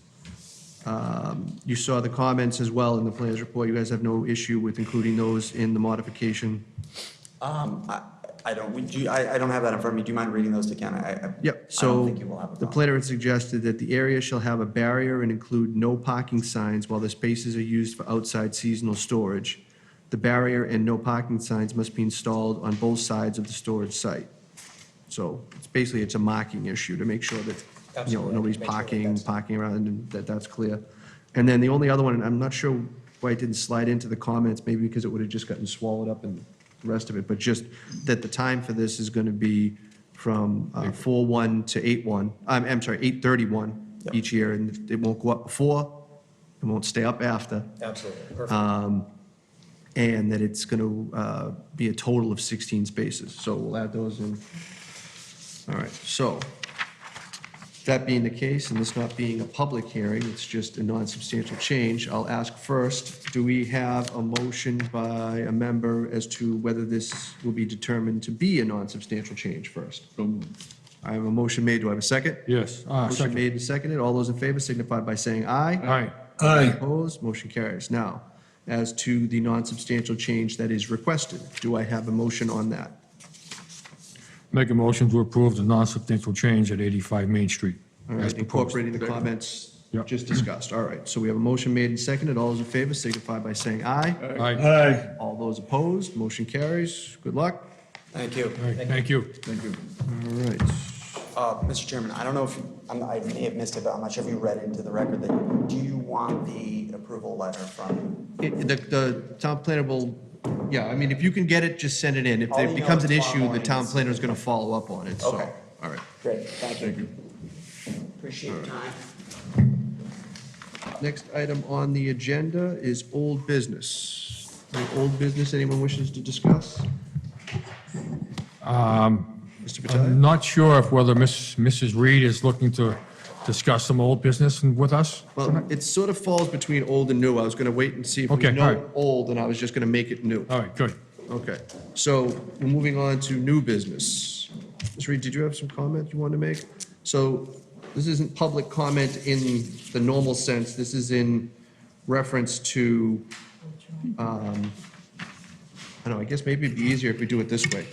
you saw the comments as well in the plans report. You guys have no issue with including those in the modification? I don't have that in front of me. Do you mind reading those to Ken? Yep, I don't so think you will have a the problem. planner had suggested that the area shall have a barrier and include no parking signs while the spaces are used for outside seasonal storage. The barrier and no parking signs must be installed on both sides of the storage site. So it's basically, it's a marking issue to make sure that, Absolutely. nobody's Make sure that parking around and that's clear. And then the only other one, and I'm not sure why it didn't slide into the comments, maybe because it would have just gotten swallowed up in the rest of it, but just that the time for this is going to be from 4/1 to 8/1, I'm sorry, 8/31 each year, and it won't go up before, it won't stay up after. Absolutely, perfect. And that it's going to be a total of 16 spaces. So we'll add those in. All right, so that being the case, and this not being a public hearing, it's just a non-substantial change, I'll ask first, do we have a motion by a member as to whether this will be determined to be a non-substantial change first? I have a motion made. Do I have a second? Yes, Motion second. made and seconded. All those in favor signify by saying aye. Aye. Aye. Opposed, motion carries. Now, as to the non-substantial change that is requested, do I have a motion on that? Make a motion to approve the non-substantial change at 85 Main Street. All as right, proposed. incorporating the comments Yep. just discussed. All right, so we have a motion made and seconded. All those in favor signify by saying aye. Aye. Aye. All those opposed, motion carries. Good luck. Thank you. All right, thank you. All right. Mr. Chairman, I don't know if, I may have missed it, but I'm not sure if you read into the record that, do you want the approval letter from? The town planner will, yeah, I mean, if you can get it, just send it in. If I'll it email becomes it an tomorrow issue, the morning. town planner is going to follow up on it, so. Okay. All right. Great, thank you. Appreciate your time. Next item on the agenda is old business. Any old business anyone wishes to discuss? Mr. I'm Vitale? not sure if whether Mrs. Reed is looking to discuss some old business with us. Well, it sort of falls between old and new. I was going to wait and see if we Okay, all know right. old, and I was just going to make it new. All right, good. Okay, so we're moving on to new business. Ms. Reed, did you have some comment you wanted to make? So this isn't public comment in the normal sense. This is in reference to, I don't know, I guess maybe it'd be easier if we do it this way.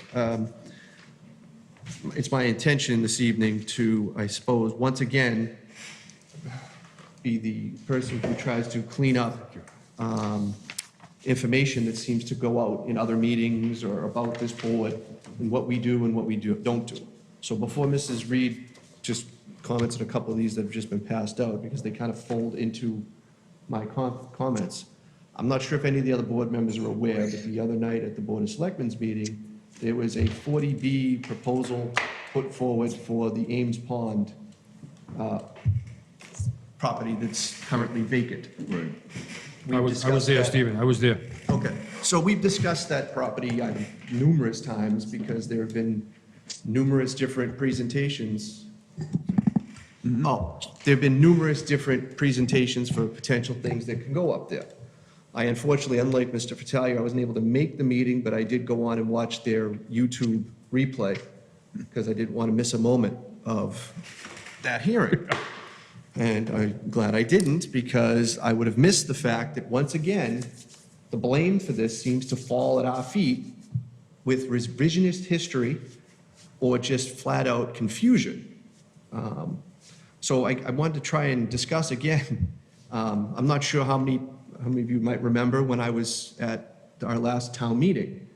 It's my intention this evening to, I suppose, once again, be the person who tries to clean up information that seems to go out in other meetings or about this board and what we do and what we don't do. So before Mrs. Reed just comments on a couple of these that have just been passed out, because they kind of fold into my comments, I'm not sure if any of the other board members are aware, but the other night at the Board of Selectmen's meeting, there was a 40B proposal put forward for the Ames Pond property that's currently vacant. Right. We've I was discussed there, that. Stephen, I was there. Okay, so we've discussed that property numerous times because there have been numerous different presentations. Oh, there have been numerous different presentations for potential things that can go up there. I unfortunately, unlike Mr. Fattalia, I wasn't able to make the meeting, but I did go on and watch their YouTube replay because I didn't want to miss a moment of that hearing. And I'm glad I didn't, because I would have missed the fact that, once again, the blame for this seems to fall at our feet with revisionist history or just flat-out confusion. So I wanted to try and discuss again. I'm not sure how many of you might remember when I was at our last town meeting,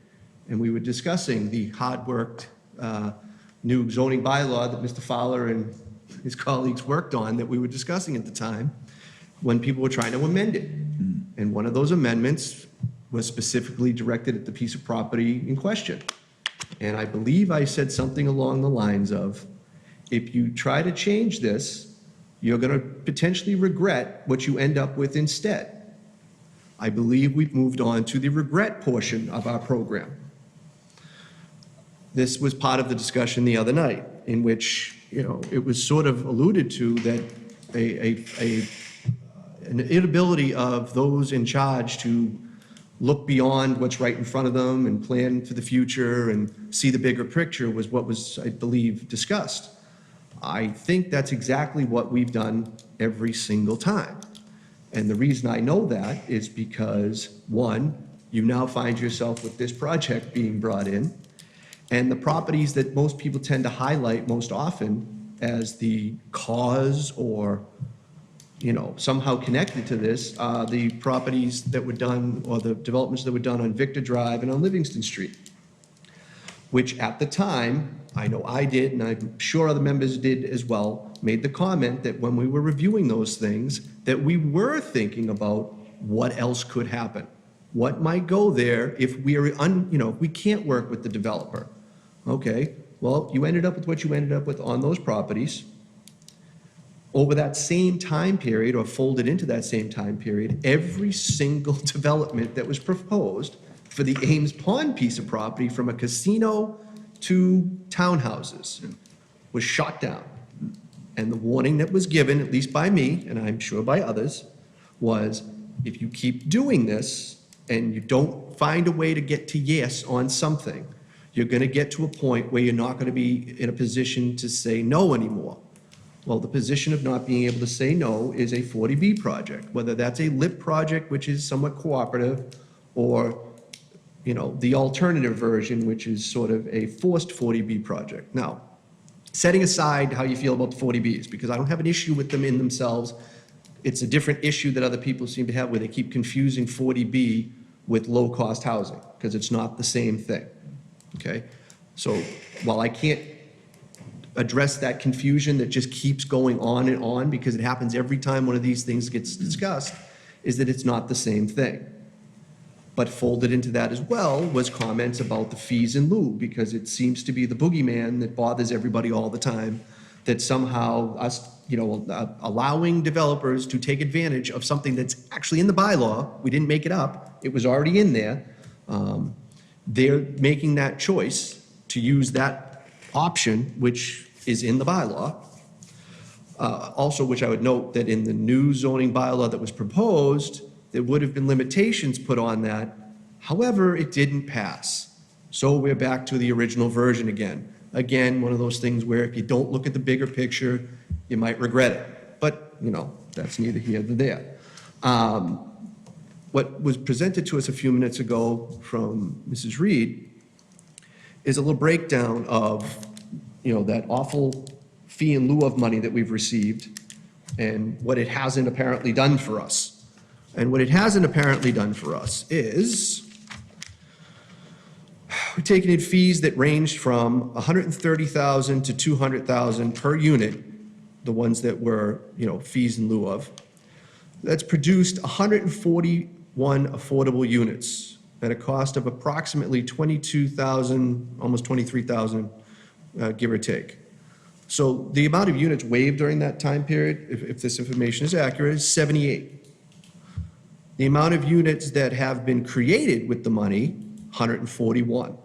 and we were discussing the hard-worked new zoning bylaw that Mr. Fowler and his colleagues worked on, that we were discussing at the time, when people were trying to amend it. And one of those amendments was specifically directed at the piece of property in question. And I believe I said something along the lines of, if you try to change this, you're going to potentially regret what you end up with instead. I believe we've moved on to the regret portion of our program. This was part of the discussion the other night, in which, it was sort of alluded to that an inability of those in charge to look beyond what's right in front of them and plan for the future and see the bigger picture was what was, I believe, discussed. I think that's exactly what we've done every single time. And the reason I know that is because, one, you now find yourself with this project being brought in, and the properties that most people tend to highlight most often as the cause or, somehow connected to this are the properties that were done, or the developments that were done on Victor Drive and on Livingston Street, which at the time, I know I did, and I'm sure other members did as well, made the comment that when we were reviewing those things, that we were thinking about what else could happen. What might go there if we are, if we can't work with the developer. Okay, well, you ended up with what you ended up with on those properties. Over that same time period, or folded into that same time period, every single development that was proposed for the Ames Pond piece of property, from a casino to townhouses, was shot down. And the warning that was given, at least by me, and I'm sure by others, was if you keep doing this and you don't find a way to get to yes on something, you're going to get to a point where you're not going to be in a position to say no anymore. Well, the position of not being able to say no is a 40B project, whether that's a LIP project, which is somewhat cooperative, or the alternative version, which is sort of a forced 40B project. Now, setting aside how you feel about the 40Bs, because I don't have an issue with them in themselves. It's a different issue that other people seem to have, where they keep confusing 40B with low-cost housing, because it's not the same thing, okay? So while I can't address that confusion that just keeps going on and on, because it happens every time one of these things gets discussed, is that it's not the same thing. But folded into that as well was comments about the fees in lieu, because it seems to be the boogeyman that bothers everybody all the time, that somehow us, allowing developers to take advantage of something that's actually in the bylaw, we didn't make it up, it was already in there, they're making that choice to use that option, which is in the bylaw. Also, which I would note that in the new zoning bylaw that was proposed, there would have been limitations put on that. However, it didn't pass. So we're back to the original version again. Again, one of those things where if you don't look at the bigger picture, you might regret it. But, you know, that's neither here nor there. What was presented to us a few minutes ago from Mrs. Reed is a little breakdown of, you know, that awful fee in lieu of money that we've received and what it hasn't apparently done for us. And what it hasn't apparently done for us is we're taking in fees that ranged from $130,000 to $200,000 per unit, the ones that were, you know, fees in lieu of. That's produced 141 affordable units at a cost of approximately $22,000, almost $23,000, give or take. So the amount of units waived during that time period, if this information is accurate, is 78. The amount of units that have been created with the money, 141.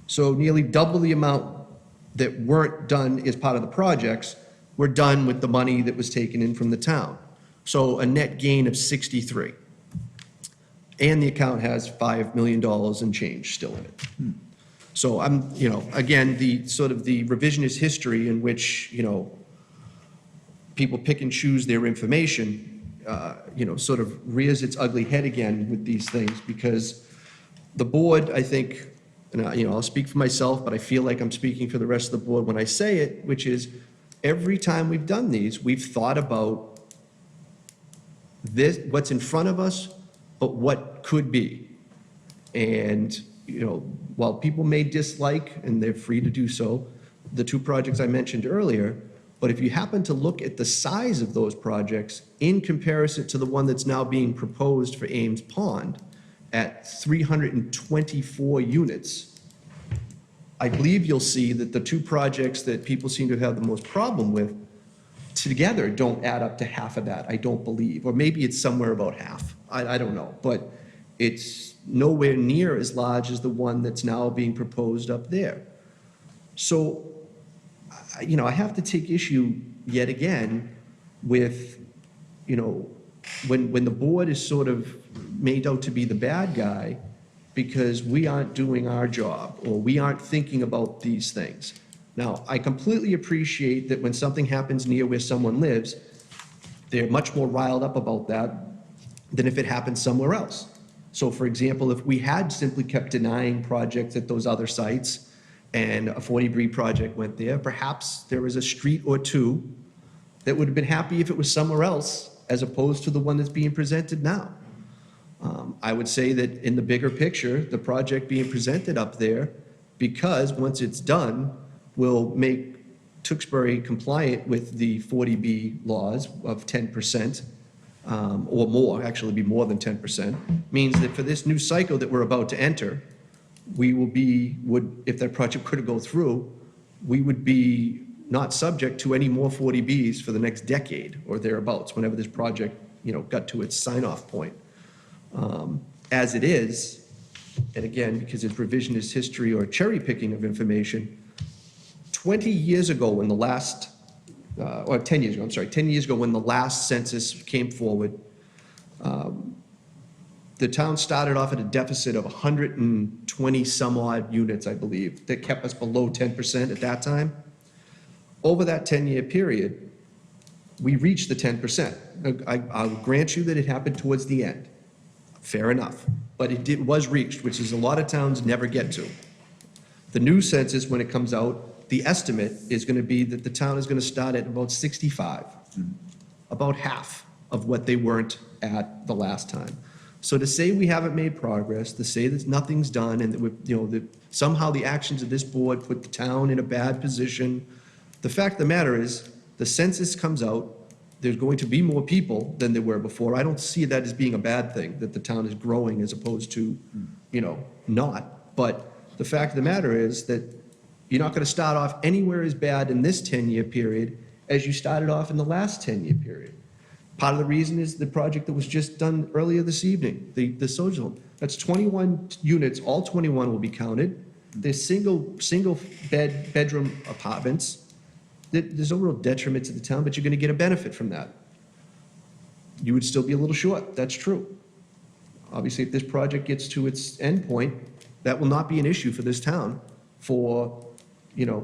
So nearly double the amount that weren't done as part of the projects were done with the money that was taken in from the town. So a net gain of 63. And the account has $5 million and change still in it. So I'm, you know, again, the sort of the revisionist history in which, you know, people pick and choose their information, you know, sort of rears its ugly head again with these things, because the board, I think, and you know, I'll speak for myself, but I feel like I'm speaking for the rest of the board when I say it, which is every time we've done these, we've thought about this, what's in front of us, but what could be. And, you know, while people may dislike, and they're free to do so, the two projects I mentioned earlier, but if you happen to look at the size of those projects in comparison to the one that's now being proposed for Ames Pond at 324 units, I believe you'll see that the two projects that people seem to have the most problem with together don't add up to half of that, I don't believe. Or maybe it's somewhere about half. I don't know. But it's nowhere near as large as the one that's now being proposed up there. So, you know, I have to take issue yet again with, you know, when the board is sort of made out to be the bad guy because we aren't doing our job or we aren't thinking about these things. Now, I completely appreciate that when something happens near where someone lives, they're much more riled up about that than if it happened somewhere else. So for example, if we had simply kept denying projects at those other sites and a 40B project went there, perhaps there was a street or two that would have been happy if it was somewhere else as opposed to the one that's being presented now. I would say that in the bigger picture, the project being presented up there, because once it's done, will make Tewksbury compliant with the 40B laws of 10%, or more, actually be more than 10%, means that for this new cycle that we're about to enter, we will be, if that project could go through, we would be not subject to any more 40Bs for the next decade or thereabouts, whenever this project, you know, got to its sign-off point. As it is, and again, because it's revisionist history or cherry picking of information, 20 years ago when the last, or 10 years ago, I'm sorry, 10 years ago when the last census came forward, the town started off at a deficit of 120 some odd units, I believe, that kept us below 10% at that time. Over that 10-year period, we reached the 10%. I'll grant you that it happened towards the end. Fair enough. But it was reached, which is a lot of towns never get to. The new census, when it comes out, the estimate is going to be that the town is going to start at about 65, about half of what they weren't at the last time. So to say we haven't made progress, to say that nothing's done, and that that somehow the actions of this board put the town in a bad position, the fact of the matter is, the census comes out, there's going to be more people than there were before. I don't see that as being a bad thing, that the town is growing as opposed to, not. But the fact of the matter is that you're not going to start off anywhere as bad in this 10-year period as you started off in the last 10-year period. Part of the reason is the project that was just done earlier this evening, the social home. That's 21 units, all 21 will be counted. They're bedroom apartments. There's no real detriment to the town, but you're gonna get a benefit from that. You would still be a little short, that's true. Obviously, if this project gets to its end point, that will not be an issue for this town for,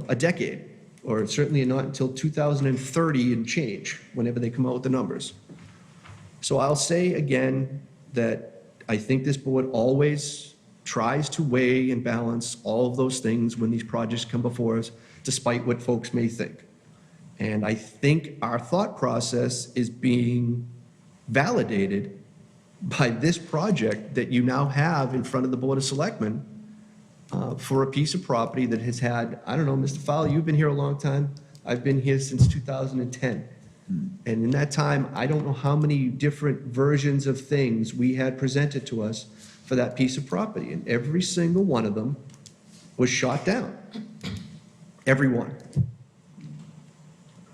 a decade, or certainly not until 2030 and change, whenever they come out with the numbers. So I'll say again that I think this board always tries to weigh and balance all of those things when these projects come before us, despite what folks may think. And I think our thought process is being validated by this project that you now have in front of the Board of Selectmen for a piece of property that has had, I don't know, Mr. Fowler, you've been here a long time. I've been here since 2010. And in that time, I don't know how many different versions of things we had presented to us for that piece of property. And every single one of them was shot down. Every one.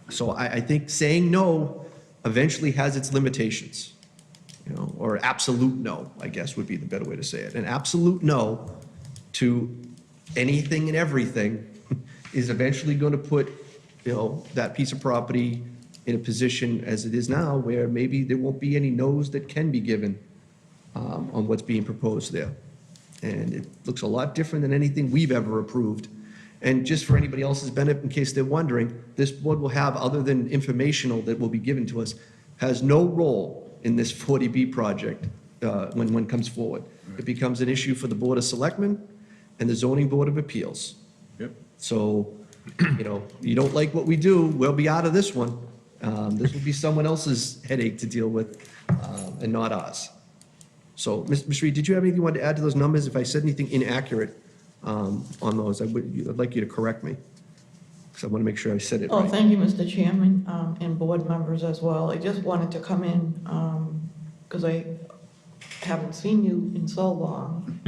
So I think saying no eventually has its limitations. Or absolute no, I guess would be the better way to say it. An absolute no to anything and everything is eventually going to put, that piece of property in a position as it is now where maybe there won't be any no's that can be given on what's being proposed there. And it looks a lot different than anything we've ever approved. And just for anybody else's benefit, in case they're wondering, this board will have, other than informational that will be given to us, has no role in this 40B project when one comes forward. It becomes an issue for the Board of Selectmen and the Zoning Board of Appeals. Yep. So, you don't like what we do, we'll be out of this one. This will be someone else's headache to deal with and not ours. So, Ms. Reed, did you have anything you wanted to add to those numbers? If I said anything inaccurate on those, I'd like you to correct me, because I want to make sure I said it Oh, right. thank you, Mr. Chairman, and board members as well. I just wanted to come in, because I haven't seen you in so long.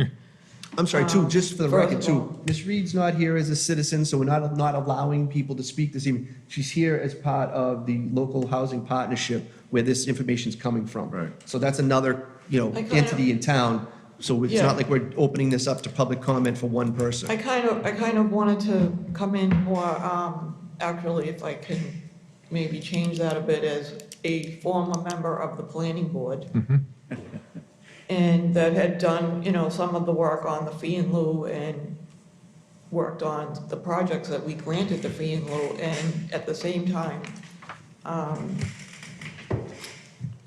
I'm sorry, too, just for the First record, of too, all- Ms. Reed's not here as a citizen, so we're not allowing people to speak this evening. She's here as part of the local housing partnership where this information's coming from. Right. So that's another, entity in town, so it's Yeah. not like we're opening this up to public comment for one person. I kind of wanted to come in more, actually, if I can maybe change that a bit, as a former member of the planning board. And that had done, some of the work on the fee in lieu and worked on the projects that we granted the fee in lieu, and at the same time,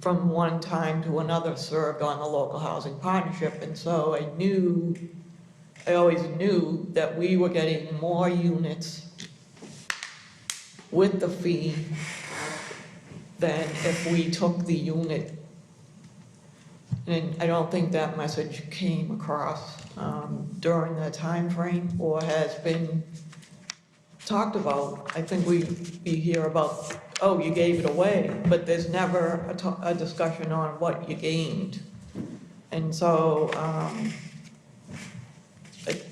from one time to another, served on the local housing partnership. And so I always knew that we were getting more units with the fee than if we took the unit. And I don't think that message came across during the time frame or has been talked about. I think we hear about, oh, you gave it away, but there's never a discussion on what you gained. And so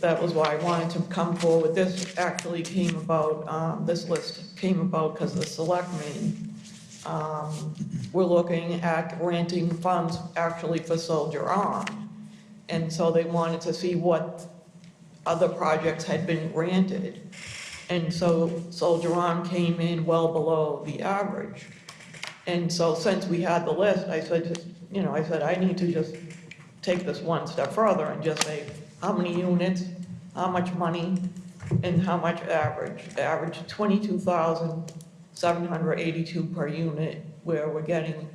that was why I wanted to come forward. This actually came about, this list came about because the selectmen were looking at granting funds actually for Soldier On. And so they wanted to see what other projects had been granted. And so Soldier On came in well below the average. And so since we had the list, I said, I need to just take this one step further and just say, how many units, how much money, and how much average. Average 22,782 per unit, where we're getting,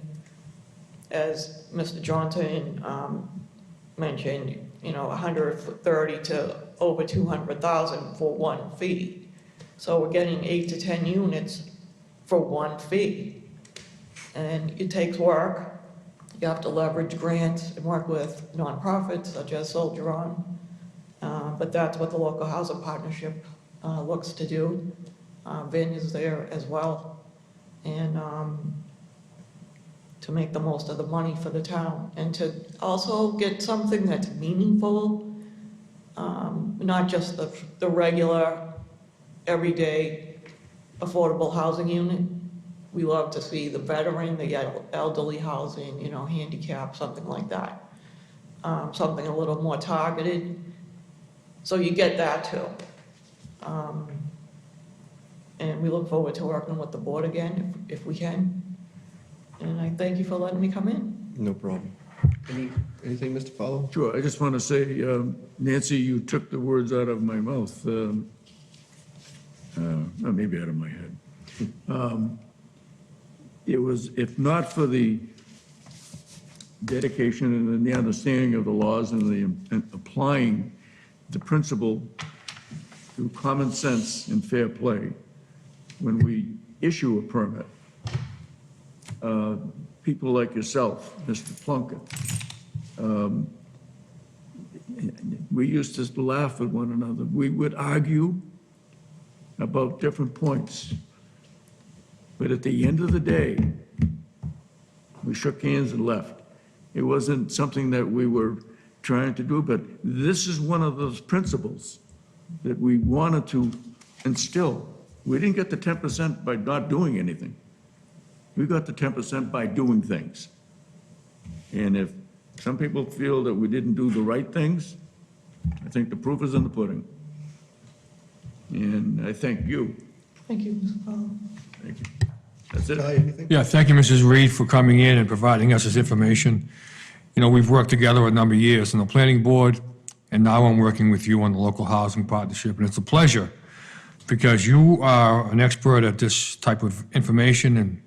as Mr. Johnson mentioned, 130 to over 200,000 for one fee. So we're getting 8 to 10 units for one fee. And it takes work. You have to leverage grants and work with nonprofits such as Soldier On. But that's what the local housing partnership looks to do. Vin is there as well. And to make the most of the money for the town and to also get something that's meaningful, not just the regular, everyday, affordable housing unit. We love to see the veteran, the elderly housing, handicap, something like that. Something a little more targeted, So you get that too. And we look forward to working with the board again if we can. And I thank you for letting me come in. No problem. Anything, Mr. Fowler? Sure, I just want to say, Nancy, you took the words out of my mouth, or maybe out of my head. It was, if not for the dedication and the understanding of the laws and applying the principle through common sense and fair play, when we issue a permit, people like yourself, Mr. Plunkett, we used to laugh at one another. We would argue about different points. But at the end of the day, we shook hands and left. It wasn't something that we were trying to do, but this is one of those principles that we wanted to instill. We didn't get the 10% by not doing anything. We got the 10% by doing things. And if some people feel that we didn't do the right things, I think the proof is in the pudding. And I thank you. Thank you, Mr. Fowler. Thank you. That's it. Yeah, thank you, Mrs. Reed, for coming in and providing us this information. You know, we've worked together a number of years on the planning board, and now I'm working with you on the local housing partnership, and it's a pleasure because you are an expert at this type of information and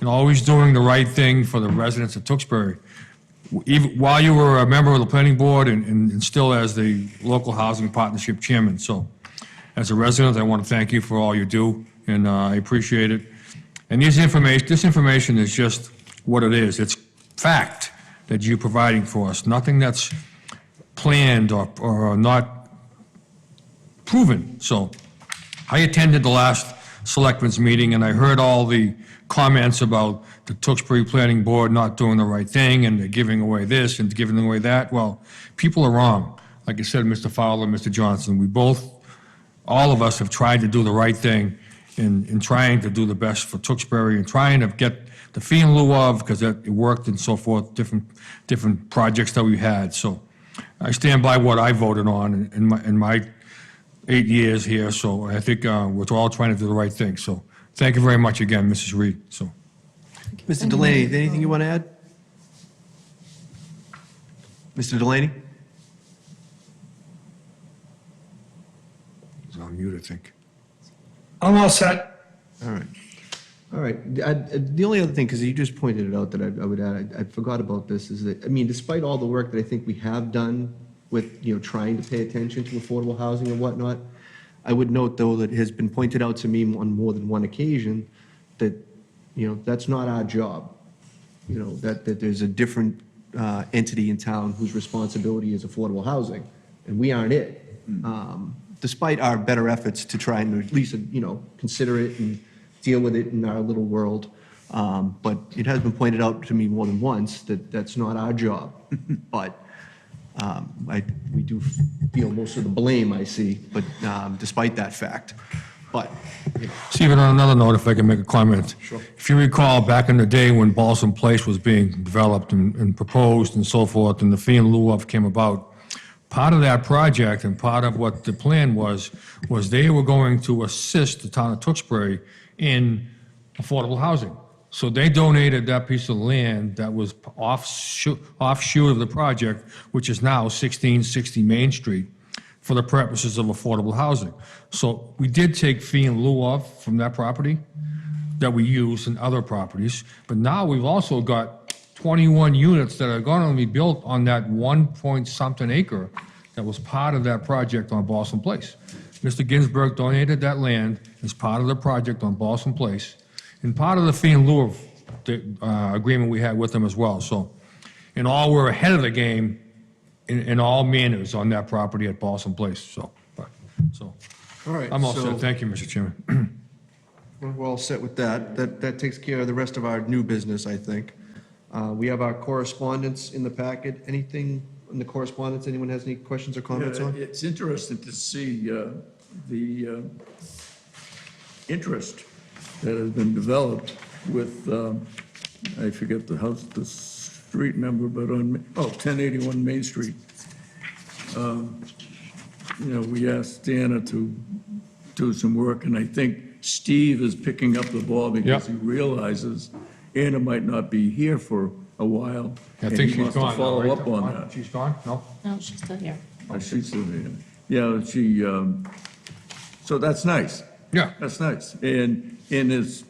always doing the right thing for the residents of Tewksbury. Even while you were a member of the planning board and still as the local housing partnership chairman. So as a resident, I want to thank you for all you do, and I appreciate it. And this information is just what it is. It's fact that you're providing for us, nothing that's planned or not proven. So I attended the last selectmen's meeting, and I heard all the comments about the Tewksbury Planning Board not doing the right thing, and they're giving away this and giving away that. Well, people are wrong. Like I said, Mr. Fowler, Mr. Johnson, all of us have tried to do the right thing in trying to do the best for Tewksbury and trying to get the fee in lieu of, because it worked and so forth, different projects that we had. So I stand by what I voted on in my 8 years here. So I think we're all trying to do the right thing. So thank you very much again, Mrs. Reed. So, Mr. Delaney, anything you want to add? Mr. Delaney? He's on mute, I think. I'm all set. All right. All right. The only other thing, because you just pointed it out that I would add, I forgot about this, is that, I mean, despite all the work that I think we have done with, trying to pay attention to affordable housing and whatnot, I would note, though, that it has been pointed out to me on more than one occasion that, that's not our job. That there's a different entity in town whose responsibility is affordable housing, and we aren't it. Despite our better efforts to try and at least, consider it and deal with it in our little world. But it has been pointed out to me more than once that that's not our job. But we do feel most of the blame, I see, but despite that fact. But, Stephen, on another note, if I can make a comment. Sure. If you recall, back in the day when Balsam Place was being developed and proposed and so forth, and the fee in lieu of came about, part of that project and part of what the plan was they were going to assist the town of Tewksbury in affordable housing. So they donated that piece of land that was offshoot of the project, which is now 1660 Main Street, for the purposes of affordable housing. So we did take fee in lieu of from that property that we use in other properties, but now we've also got 21 units that are going to be built on that 1-point-something acre that was part of that project on Balsam Place. Mr. Ginsburg donated that land as part of the project on Balsam Place, and part of the fee in lieu of the agreement we had with them as well. So in all, we're ahead of the game in all manners on that property at Balsam Place. So all right. I'm all so set. Thank you, Mr. Chairman. We're all set with that. That takes care of the rest of our new business, I think. We have our correspondence in the packet. Anything in the correspondence anyone has any questions or comments on? It's interesting to see the interest that has been developed with, I forget the street number, but 1081 Main Street. we asked Dana to do some work, and I think Steve is picking up the ball because he realizes Anna might not be here for a while. I and think he she's wants to gone now, follow right? up on that. She's gone? No? No, she's still here. Oh, she's still here. Yeah, so that's nice. Yeah. That's nice. And it's,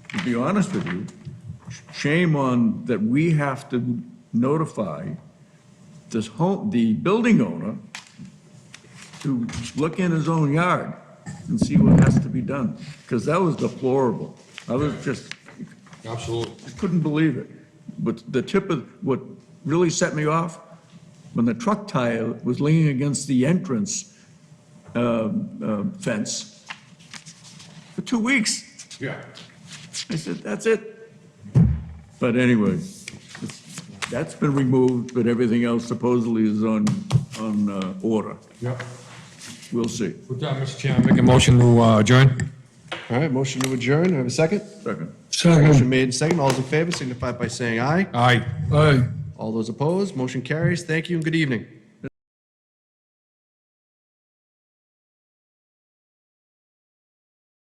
to be honest with you, shame on that we have to notify the building owner to look in his own yard and see what has to be done, because that was deplorable. I was just, Absolutely. I couldn't believe it. But the tip of, what really set me off, when the truck tire was leaning against the entrance fence for 2 weeks. Yeah. I said, that's it. But anyway, that's been removed, but everything else supposedly is on order. Yep. We'll see. With that, Mr. Chairman, make a motion to adjourn. All right, motion to adjourn. Do I have a second? Second. Motion made and second. All those in favor signify by saying aye. Aye. All those opposed, motion carries. Thank you and good evening.